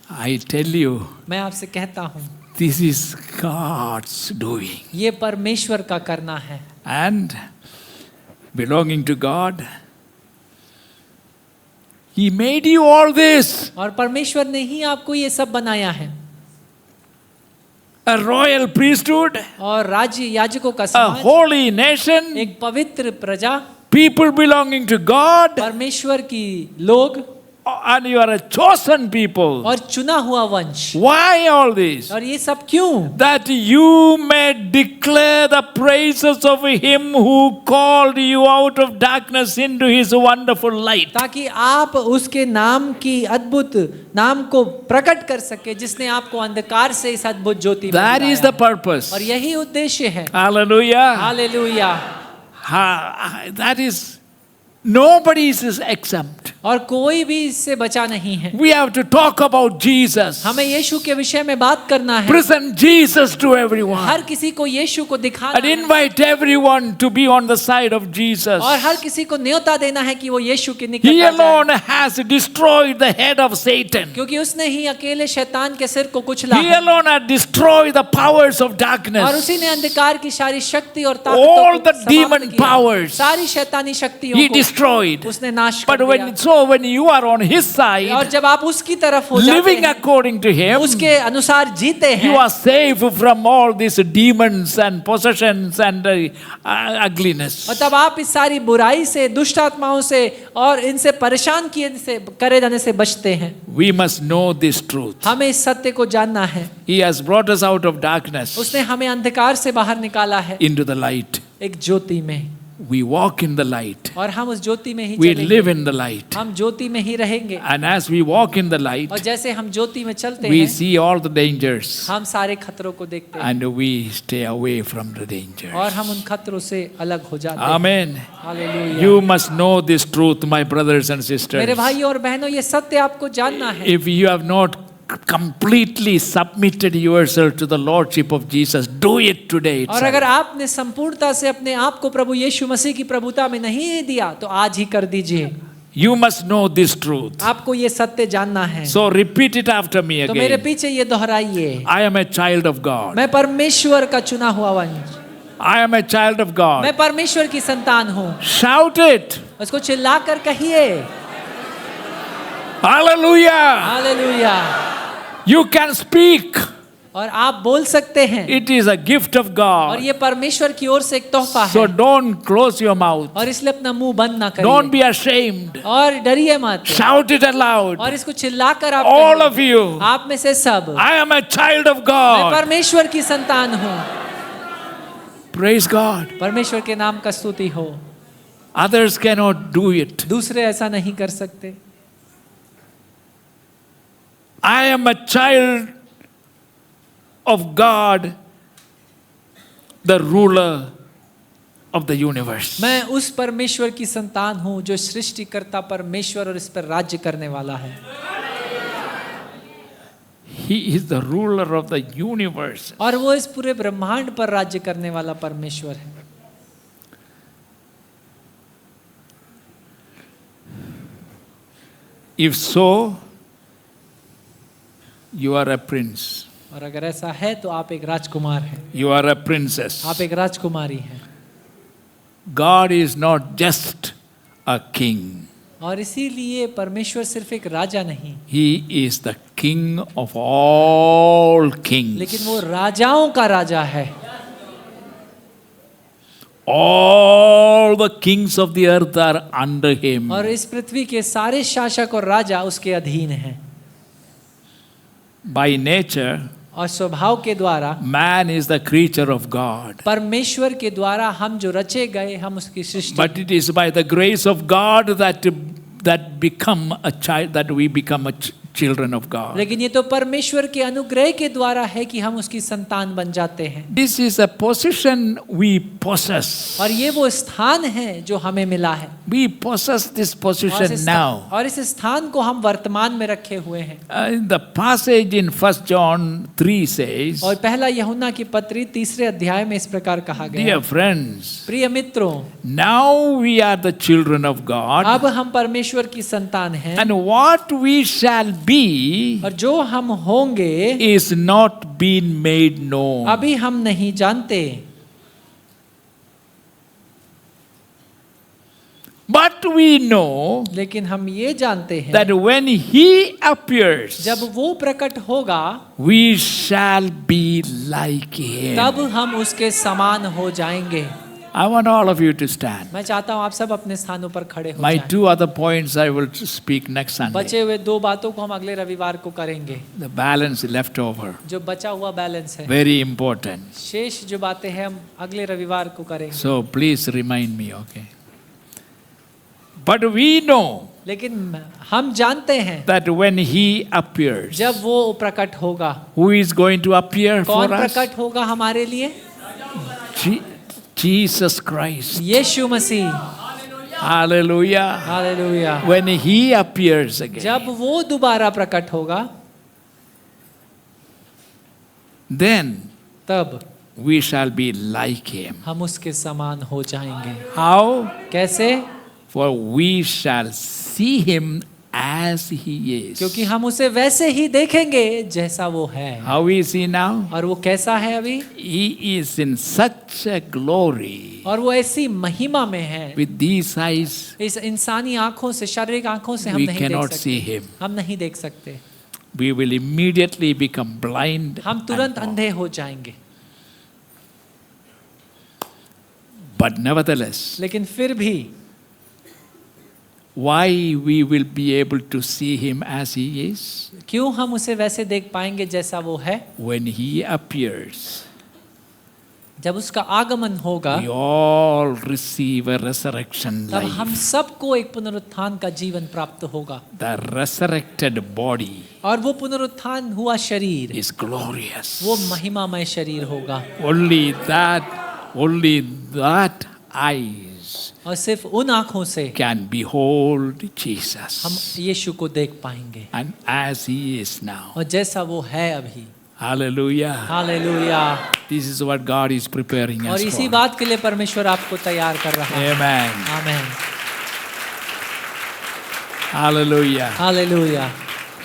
A: I tell you,
B: मैं आपसे कहता हूँ
A: this is God's doing.
B: ये परमेश्वर का करना है
A: And belonging to God, He made you all this.
B: और परमेश्वर ने ही आपको ये सब बनाया है
A: A royal priesthood,
B: और राज्य याजकों का
A: a
B: समाज
A: holy nation,
B: एक पवित्र प्रजा
A: people belonging to God,
B: परमेश्वर की लोग
A: and you are a chosen people.
B: और चुना हुआ वंश
A: Why all this?
B: और ये सब क्यों
A: That you may declare the praises of Him who called you out of darkness into His wonderful light.
B: ताकि आप उसके नाम की अद्भुत नाम को प्रकट कर सके जिसने आपको अंधकार से इस अद्भुत ज्योति में
A: That is the
B: बुलाया।
A: purpose.
B: और यही उद्देश्य है
A: Hallelujah.
B: Hallelujah
A: That is Nobody is exempt.
B: और कोई भी इससे बचा नहीं है।
A: We have to talk about Jesus.
B: हमें यीशु के विषय में बात करना है।
A: Present Jesus to everyone.
B: हर किसी को यीशु को दिखाना
A: And
B: है।
A: invite everyone to be on the side of Jesus.
B: और हर किसी को न्योता देना है कि वो यीशु के निकट
A: He
B: आ जाए।
A: alone has destroyed the head of Satan.
B: क्योंकि उसने ही अकेले शैतान के सिर को कुचला
A: He
B: है।
A: alone has destroyed the powers of
B: और
A: darkness.
B: उसी ने अंधकार की सारी शक्ति और
A: All
B: ताकतों
A: the
B: को
A: demon
B: समाप्त किया।
A: powers
B: सारी शैतानी शक्तियों
A: He
B: को
A: destroyed.
B: उसने नाश कर
A: But
B: दिया।
A: when you are on His
B: और
A: side,
B: जब आप उसकी तरफ हो जाते
A: living
B: हैं,
A: according to Him,
B: उसके अनुसार जीते
A: you
B: हैं,
A: are safe from all these demons and possessions and ugliness.
B: और तब आप इस सारी बुराई से, दुष्ट आत्माओं से और इनसे परेशान करे जाने से बचते हैं।
A: We must know this truth.
B: हमें इस सत्य को जानना है।
A: He has brought us out of darkness
B: उसने हमें अंधकार से बाहर निकाला है
A: into the light.
B: एक ज्योति में,
A: We walk in the light.
B: और हम उस ज्योति में ही
A: We
B: चलेंगे।
A: live in the light.
B: हम ज्योति में ही रहेंगे।
A: And as we walk in the light,
B: और जैसे हम ज्योति में चलते
A: we
B: हैं,
A: see all the dangers
B: हम सारे खतरों को देखते हैं
A: and we stay away from the dangers.
B: और हम उन खतरों से अलग हो जाते हैं।
A: Amen.
B: Hallelujah.
A: You must know this truth, my brothers and sisters.
B: मेरे भाइयों और बहनों, ये सत्य आपको जानना है।
A: If you have not completely submitted yourself to the lordship of Jesus, do it today
B: और अगर
A: itself.
B: आपने संपूर्णता से अपने आप को प्रभु यीशु मसीह की प्रभुता में नहीं दिया, तो आज ही कर दीजिए।
A: You must know this truth.
B: आपको ये सत्य जानना है।
A: So repeat it after me
B: तो मेरे
A: again.
B: पीछे ये दोहराइए,
A: I am a child of God.
B: मैं परमेश्वर का चुना हुआ वंश,
A: I am a child of God.
B: मैं परमेश्वर की संतान हूँ।
A: Shout it.
B: उसको चिल्लाकर कहिए,
A: Hallelujah.
B: Hallelujah.
A: You can speak.
B: और आप बोल सकते हैं,
A: It is a gift of
B: और
A: God.
B: ये परमेश्वर की ओर से एक तोहफा
A: So
B: है।
A: don't close your mouth.
B: और इसलिए अपना मुंह बंद ना
A: Don't
B: करिए
A: be ashamed.
B: और डरिए मत।
A: Shout it aloud.
B: और इसको चिल्लाकर आप
A: All
B: कहिए,
A: of you.
B: आप में से सब,
A: I am a child of
B: मैं
A: God.
B: परमेश्वर की संतान हूँ।
A: Praise God.
B: परमेश्वर के नाम का स्तुति हो।
A: Others cannot do it.
B: दूसरे ऐसा नहीं कर सकते।
A: I am a child of God, the ruler of the universe.
B: मैं उस परमेश्वर की संतान हूँ जो सृष्टिकर्ता परमेश्वर और इस पर राज्य करने वाला है।
A: He is the ruler of the universe.
B: और वो इस पूरे ब्रह्मांड पर राज्य करने वाला परमेश्वर है।
A: If so, you are a prince.
B: और अगर ऐसा है तो आप एक राजकुमार हैं,
A: You are a princess.
B: आप एक राजकुमारी हैं।
A: God is not just a king.
B: और इसीलिए परमेश्वर सिर्फ एक राजा नहीं,
A: He is the king of all kings.
B: लेकिन वो राजाओं का राजा है।
A: All the kings of the earth are under him.
B: और इस पृथ्वी के सारे शासक और राजा उसके अधीन हैं।
A: By nature,
B: और स्वभाव के द्वारा,
A: man is the creature of God.
B: परमेश्वर के द्वारा हम जो रचे गए, हम उसकी सृष्टि।
A: But it is by the grace of God that become a child, that we become children of God.
B: लेकिन ये तो परमेश्वर के अनुग्रह के द्वारा है कि हम उसकी संतान बन जाते हैं।
A: This is a position we possess.
B: और ये वो स्थान है जो हमें मिला है।
A: We possess this position now.
B: और इस स्थान को हम वर्तमान में रखे हुए हैं।
A: The passage in 1 John 3 says,
B: और पहला यूहन्ना की पत्री 3 अध्याय में इस प्रकार कहा गया
A: Dear
B: है,
A: friends,
B: प्रिय मित्रों,
A: now we are the children of God,
B: अब हम परमेश्वर की संतान हैं,
A: and what we shall be
B: और जो हम होंगे
A: is not been made known.
B: अभी हम नहीं जानते।
A: But we know
B: लेकिन हम ये जानते हैं
A: that when he appears,
B: जब वो प्रकट होगा,
A: we shall be like him.
B: तब हम उसके समान हो जाएंगे।
A: I want all of you to stand.
B: मैं चाहता हूँ आप सब अपने स्थानों पर खड़े हो
A: My
B: जाएं।
A: 2 other points I will speak next Sunday.
B: बचे हुए 2 बातों को हम अगले रविवार को करेंगे।
A: The balance left over.
B: जो बचा हुआ बैलेंस है,
A: Very important.
B: शेष जो बातें हैं हम अगले रविवार को करेंगे।
A: So please remind me, okay? But we know
B: लेकिन हम जानते हैं
A: that when he appears,
B: जब वो प्रकट होगा,
A: who is going to appear for
B: कौन
A: us?
B: प्रकट होगा हमारे लिए?
A: Jesus Christ.
B: Yeshu Masih.
A: Hallelujah.
B: Hallelujah.
A: When he appears again,
B: जब वो दोबारा प्रकट होगा,
A: then
B: तब
A: we shall be like him.
B: हम उसके समान हो जाएंगे।
A: How?
B: कैसे?
A: For we shall see him as he is.
B: क्योंकि हम उसे वैसे ही देखेंगे जैसा वो है।
A: How is he now?
B: और वो कैसा है अभी?
A: He is in such a glory
B: और वो ऐसी महिमा में है,
A: with these eyes
B: इस इंसानी आंखों से, शारीरिक आंखों से हम
A: we
B: नहीं देख
A: cannot
B: सकते।
A: see him.
B: हम नहीं देख सकते।
A: We will immediately become blind.
B: हम तुरंत
A: and
B: अंधे हो जाएंगे।
A: But nevertheless,
B: लेकिन फिर भी
A: why we will be able to see him as he is?
B: क्यों हम उसे वैसे देख पाएंगे जैसा वो है?
A: When he appears,
B: जब उसका आगमन होगा,
A: we all receive a resurrection
B: तब हम
A: life.
B: सबको एक पुनरुत्थान का जीवन प्राप्त होगा।
A: The resurrected body
B: और वो पुनरुत्थान हुआ शरीर,
A: is glorious.
B: वो महिमामय शरीर होगा।
A: Only that eyes
B: और सिर्फ उन आंखों से
A: can behold
B: हम
A: Jesus.
B: यीशु को देख पाएंगे,
A: And as he is now.
B: और जैसा वो है अभी।
A: Hallelujah.
B: Hallelujah.
A: This is what God is preparing
B: और
A: us
B: इसी
A: for.
B: बात के लिए परमेश्वर आपको तैयार कर रहा है।
A: Amen.
B: Amen.
A: Hallelujah.
B: Hallelujah.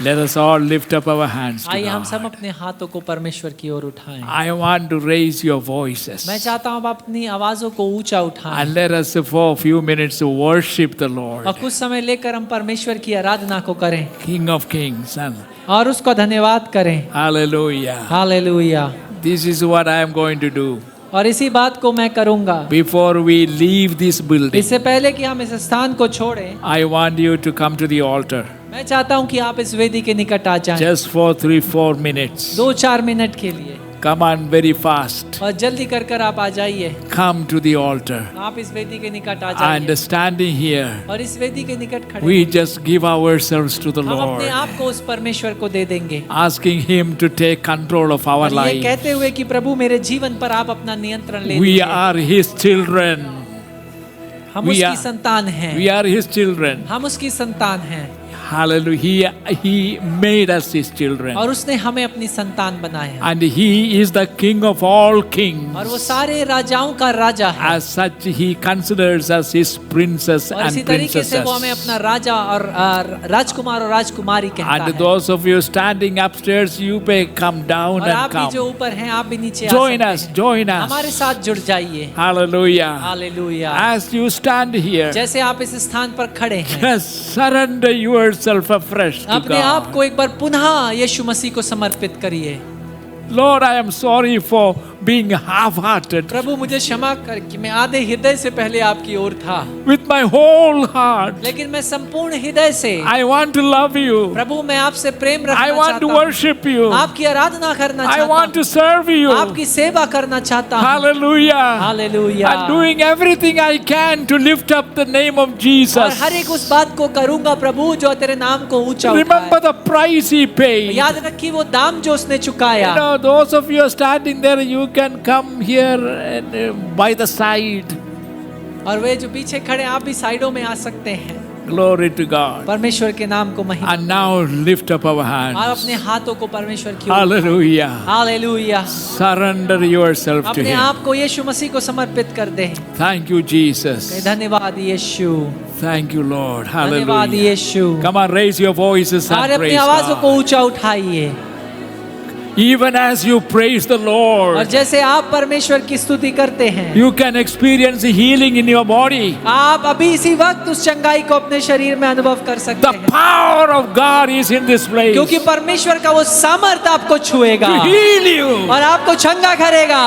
A: Let us all lift up our hands to
B: आइए हम सब
A: God.
B: अपने हाथों को परमेश्वर की ओर उठाएं।
A: I want to raise your voices.
B: मैं चाहता हूँ आप अपनी आवाजों को ऊंचा उठाएं
A: And let us for a few minutes worship the Lord,
B: और कुछ समय लेकर हम परमेश्वर की आराधना को करें
A: King of Kings. And
B: और उसको धन्यवाद करें।
A: hallelujah.
B: Hallelujah.
A: This is what I am going to do.
B: और इसी बात को मैं करूंगा।
A: Before we leave this building,
B: इससे पहले कि हम इस स्थान को छोड़ें,
A: I want you to come to the altar
B: मैं चाहता हूं कि आप इस वेदी के निकट आ जाएं।
A: just for 3-4 minutes.
B: 2-4 मिनट के लिए
A: Come on very fast.
B: और जल्दी कर आप आ जाइए।
A: Come to the altar.
B: आप इस वेदी के निकट आ
A: And
B: जाइए
A: standing here,
B: और इस वेदी के निकट खड़े
A: we just give ourselves to the
B: हम अपने
A: Lord,
B: आप को उस परमेश्वर को दे देंगे,
A: asking Him to take control of our
B: और ये
A: life.
B: कहते हुए कि प्रभु मेरे जीवन पर आप अपना नियंत्रण ले
A: We
B: लीजिए।
A: are His children.
B: हम
A: we
B: उसकी
A: are-
B: संतान हैं।
A: We are His children.
B: हम उसकी संतान हैं
A: Hallelujah. He made us His children.
B: और उसने हमें अपनी संतान बनाया है
A: And He is the King of all kings.
B: और वो सारे राजाओं का राजा है
A: As such, He considers us His princes
B: और इसी
A: and
B: तरीके से वो हमें
A: princesses.
B: अपना राजा और राजकुमार और राजकुमारी कहता
A: And
B: है।
A: those of you standing upstairs, you may come down
B: और
A: and
B: आप भी जो
A: come.
B: ऊपर हैं आप भी नीचे आ
A: Join
B: सकते
A: us,
B: हैं।
A: join
B: हमारे
A: us.
B: साथ जुड़ जाइए।
A: Hallelujah.
B: Hallelujah.
A: As you stand here,
B: जैसे आप इस स्थान पर खड़े हैं,
A: just surrender yourself afresh to
B: अपने आप
A: God.
B: को एक बार पुनः यीशु मसीह को समर्पित करिए।
A: Lord, I am sorry for being half-hearted.
B: प्रभु मुझे क्षमा कर कि मैं आधे हृदय से पहले आपकी ओर था,
A: With my whole heart,
B: लेकिन मैं संपूर्ण हृदय से
A: I want to love you.
B: प्रभु मैं आपसे प्रेम
A: I
B: रखना
A: want
B: चाहता
A: to
B: हूँ,
A: worship you.
B: आपकी आराधना करना
A: I
B: चाहता
A: want to
B: हूँ,
A: serve you.
B: आपकी सेवा करना चाहता हूँ।
A: Hallelujah.
B: Hallelujah.
A: I'm doing everything I can to lift up the name of
B: और
A: Jesus.
B: हर एक उस बात को करूंगा प्रभु जो तेरे नाम को ऊंचा
A: Remember
B: उठाए।
A: the price He paid.
B: याद रखिए वो दाम जो उसने
A: You
B: चुकाया।
A: know, those of you standing there, you can come here and, by the side.
B: और वे जो पीछे खड़े आप भी साइडों में आ सकते हैं।
A: Glory to God.
B: परमेश्वर के नाम को महिमा।
A: And now lift up our
B: और
A: hands.
B: अपने हाथों को परमेश्वर की ओर।
A: Hallelujah.
B: Hallelujah.
A: Surrender yourself to
B: अपने
A: Him.
B: आप को यीशु मसीह को समर्पित कर दे।
A: Thank you, Jesus.
B: धन्यवाद यीशु।
A: Thank you, Lord.
B: धन्यवाद
A: Hallelujah.
B: Yeshu.
A: Come on, raise your voices
B: और
A: and
B: अपनी
A: praise
B: आवाजों को
A: God.
B: ऊंचा उठाइए।
A: Even as you praise the
B: और
A: Lord,
B: जैसे आप परमेश्वर की स्तुति करते हैं,
A: you can experience healing in your body.
B: आप अभी इसी वक्त उस चंगाई को अपने शरीर में अनुभव कर सकते
A: The
B: हैं,
A: power of God is in this place
B: क्योंकि परमेश्वर का वो सामर्थ आपको छुएगा
A: to heal you.
B: और आपको चंगा करेगा,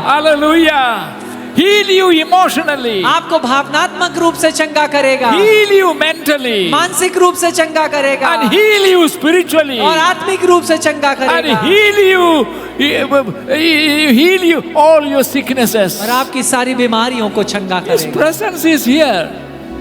A: Hallelujah. Heal you emotionally.
B: आपको भावनात्मक रूप से चंगा करेगा,
A: Heal you mentally.
B: मानसिक रूप से चंगा करेगा
A: And heal you spiritually.
B: और आत्मिक रूप से चंगा
A: And
B: करेगा
A: heal you all your sicknesses.
B: और आपकी सारी बीमारियों को चंगा
A: His
B: करेगा।
A: presence is here.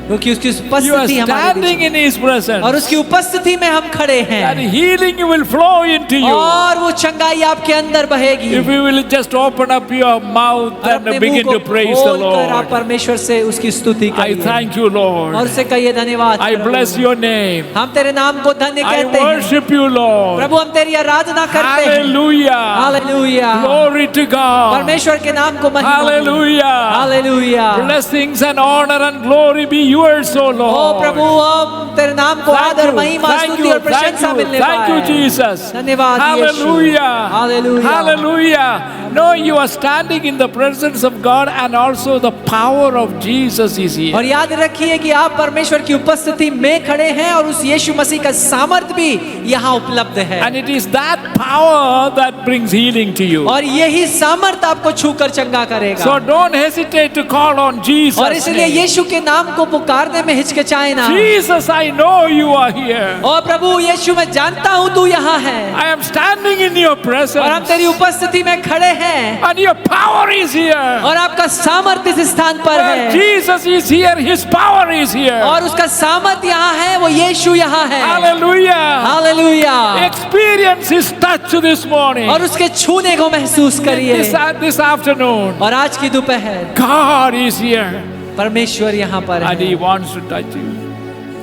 B: क्योंकि उसकी
A: You are
B: उपस्थिति हमारे बीच
A: standing
B: में
A: in His presence.
B: और उसकी उपस्थिति में हम खड़े
A: And
B: हैं
A: healing will flow into you.
B: और वो चंगाई आपके अंदर बहेगी
A: If you will just open up your mouth
B: और
A: and
B: अपने
A: begin
B: मुंह
A: to
B: को
A: praise the
B: खोलकर आप
A: Lord.
B: परमेश्वर से उसकी स्तुति
A: I
B: करिए
A: thank you,
B: और
A: Lord.
B: उसे कहिए धन्यवाद
A: I
B: Prabhu.
A: bless your name.
B: हम तेरे नाम को धन्य
A: I
B: कहते हैं
A: worship you, Lord.
B: प्रभु, हम तेरी आराधना करते हैं।
A: Hallelujah.
B: Hallelujah,
A: Glory to God.
B: परमेश्वर के नाम को महिमा मिले।
A: Hallelujah.
B: Hallelujah.
A: Blessings and honor and glory be yours, O
B: O
A: Lord.
B: प्रभु, अब तेरे नाम को
A: Thank
B: आदर
A: you,
B: महिमा
A: thank
B: स्तुति
A: you,
B: और प्रशंसा मिलने
A: thank you,
B: पाए।
A: Jesus.
B: धन्यवाद यीशु।
A: Hallelujah.
B: Hallelujah.
A: Hallelujah. No, you are standing in the presence of God and also the power of Jesus is
B: और
A: here.
B: याद रखिए कि आप परमेश्वर की उपस्थिति में खड़े हैं और उस यीशु मसीह का सामर्थ भी यहाँ उपलब्ध है
A: And it is that power that brings healing to you.
B: और यही सामर्थ आपको छूकर चंगा करेगा।
A: So don't hesitate to call on Jesus.
B: और इसलिए यीशु के नाम को पुकारने में हिचकिचाए ना।
A: Jesus, I know you are here.
B: ओ प्रभु यीशु, मैं जानता हूँ तू यहाँ है
A: I am standing in your
B: और हम
A: presence.
B: तेरी उपस्थिति में खड़े हैं
A: And your power is here.
B: और आपका सामर्थ इस स्थान पर
A: Where
B: है
A: Jesus is here, His power is here.
B: और उसका सामर्थ यहाँ है, वो यीशु यहाँ है।
A: Hallelujah.
B: Hallelujah.
A: Experience His touch this morning.
B: और उसके छूने को महसूस करिए।
A: This afternoon.
B: और आज की दोपहर
A: God is here.
B: परमेश्वर यहाँ पर
A: And He
B: है
A: wants to touch you.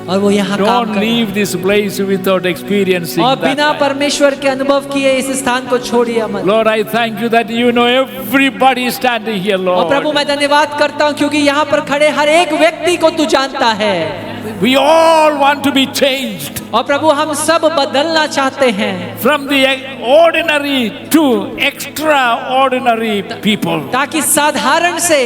B: और वो यहाँ काम
A: Don't
B: कर
A: leave this place without experiencing
B: और
A: that.
B: बिना परमेश्वर के अनुभव किए इस स्थान को छोड़िए मत।
A: Lord, I thank you that you know everybody standing here,
B: और प्रभु,
A: Lord.
B: मैं धन्यवाद करता हूँ क्योंकि यहाँ पर खड़े हर एक व्यक्ति को तू जानता है
A: We all want to be changed
B: और प्रभु हम सब बदलना चाहते हैं
A: from the ordinary to extraordinary people.
B: ताकि साधारण से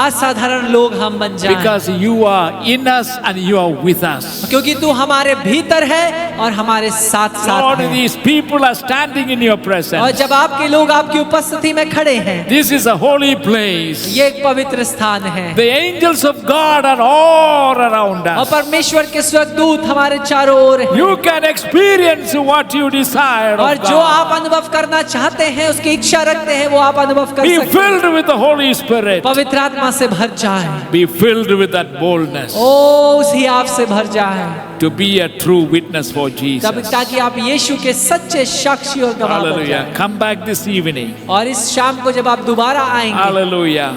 B: असाधारण लोग हम बन जाएं।
A: Because you are in us and you are with us.
B: क्योंकि तू हमारे भीतर है और हमारे साथ साथ
A: Lord,
B: है।
A: these people are standing in your
B: और
A: presence.
B: जब आपके लोग आपकी उपस्थिति में खड़े हैं,
A: This is a holy place.
B: ये एक पवित्र स्थान है
A: The angels of God are all around
B: और
A: us.
B: परमेश्वर के स्वर्गदूत हमारे चारों ओर हैं।
A: You can experience what you desire
B: और
A: of
B: जो आप
A: God.
B: अनुभव करना चाहते हैं, उसकी इच्छा रखते हैं, वो आप अनुभव कर
A: Be
B: सकते हैं।
A: filled with the Holy Spirit.
B: पवित्र आत्मा से भर जाए,
A: Be filled with that boldness
B: ओ उसी आप से भर जाए,
A: to be a true witness for
B: तब
A: Jesus.
B: ताकि आप यीशु के सच्चे साक्षी और गवाह बन
A: Hallelujah.
B: जाएं।
A: Come back this evening.
B: और इस शाम को जब आप दोबारा आएंगे,
A: Hallelujah.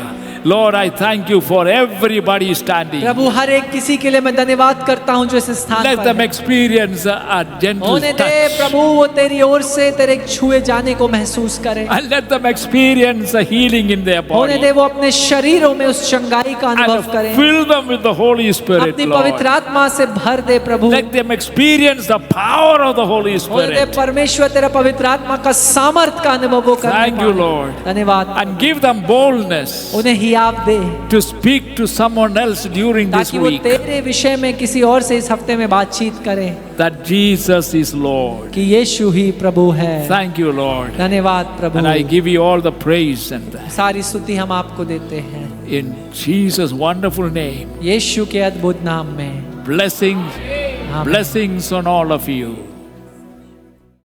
A: Lord, I thank you for everybody standing.
B: प्रभु हर एक किसी के लिए मैं धन्यवाद करता हूँ जो इस स्थान
A: Let
B: पर
A: them
B: है।
A: experience a gentle
B: होने दे
A: touch.
B: प्रभु वो तेरी ओर से तेरे छुए जाने को महसूस करें।
A: And let them experience a healing in their
B: होने
A: body.
B: दे वो अपने शरीरों में उस चंगाई का अनुभव
A: And
B: करें।
A: fill them with the Holy Spirit,
B: अपनी
A: Lord.
B: पवित्र आत्मा से भर दे प्रभु।
A: Let them experience the power of the Holy
B: होने दे
A: Spirit.
B: परमेश्वर तेरा पवित्र आत्मा का सामर्थ का अनुभव वो करने
A: Thank you,
B: पाएं।
A: Lord.
B: धन्यवाद।
A: And give them boldness
B: उन्हें हियाव दे
A: to speak to someone else during this
B: ताकि वो
A: week
B: तेरे विषय में किसी और से इस हफ्ते में बातचीत करें
A: that Jesus is Lord.
B: कि यीशु ही प्रभु है।
A: Thank you, Lord.
B: धन्यवाद प्रभु।
A: And I give you all the praise and
B: सारी स्तुति हम आपको देते हैं
A: in Jesus' wonderful name.
B: यीशु के अद्भुत नाम में।
A: Blessings,
B: आमीन।
A: blessings on all of you.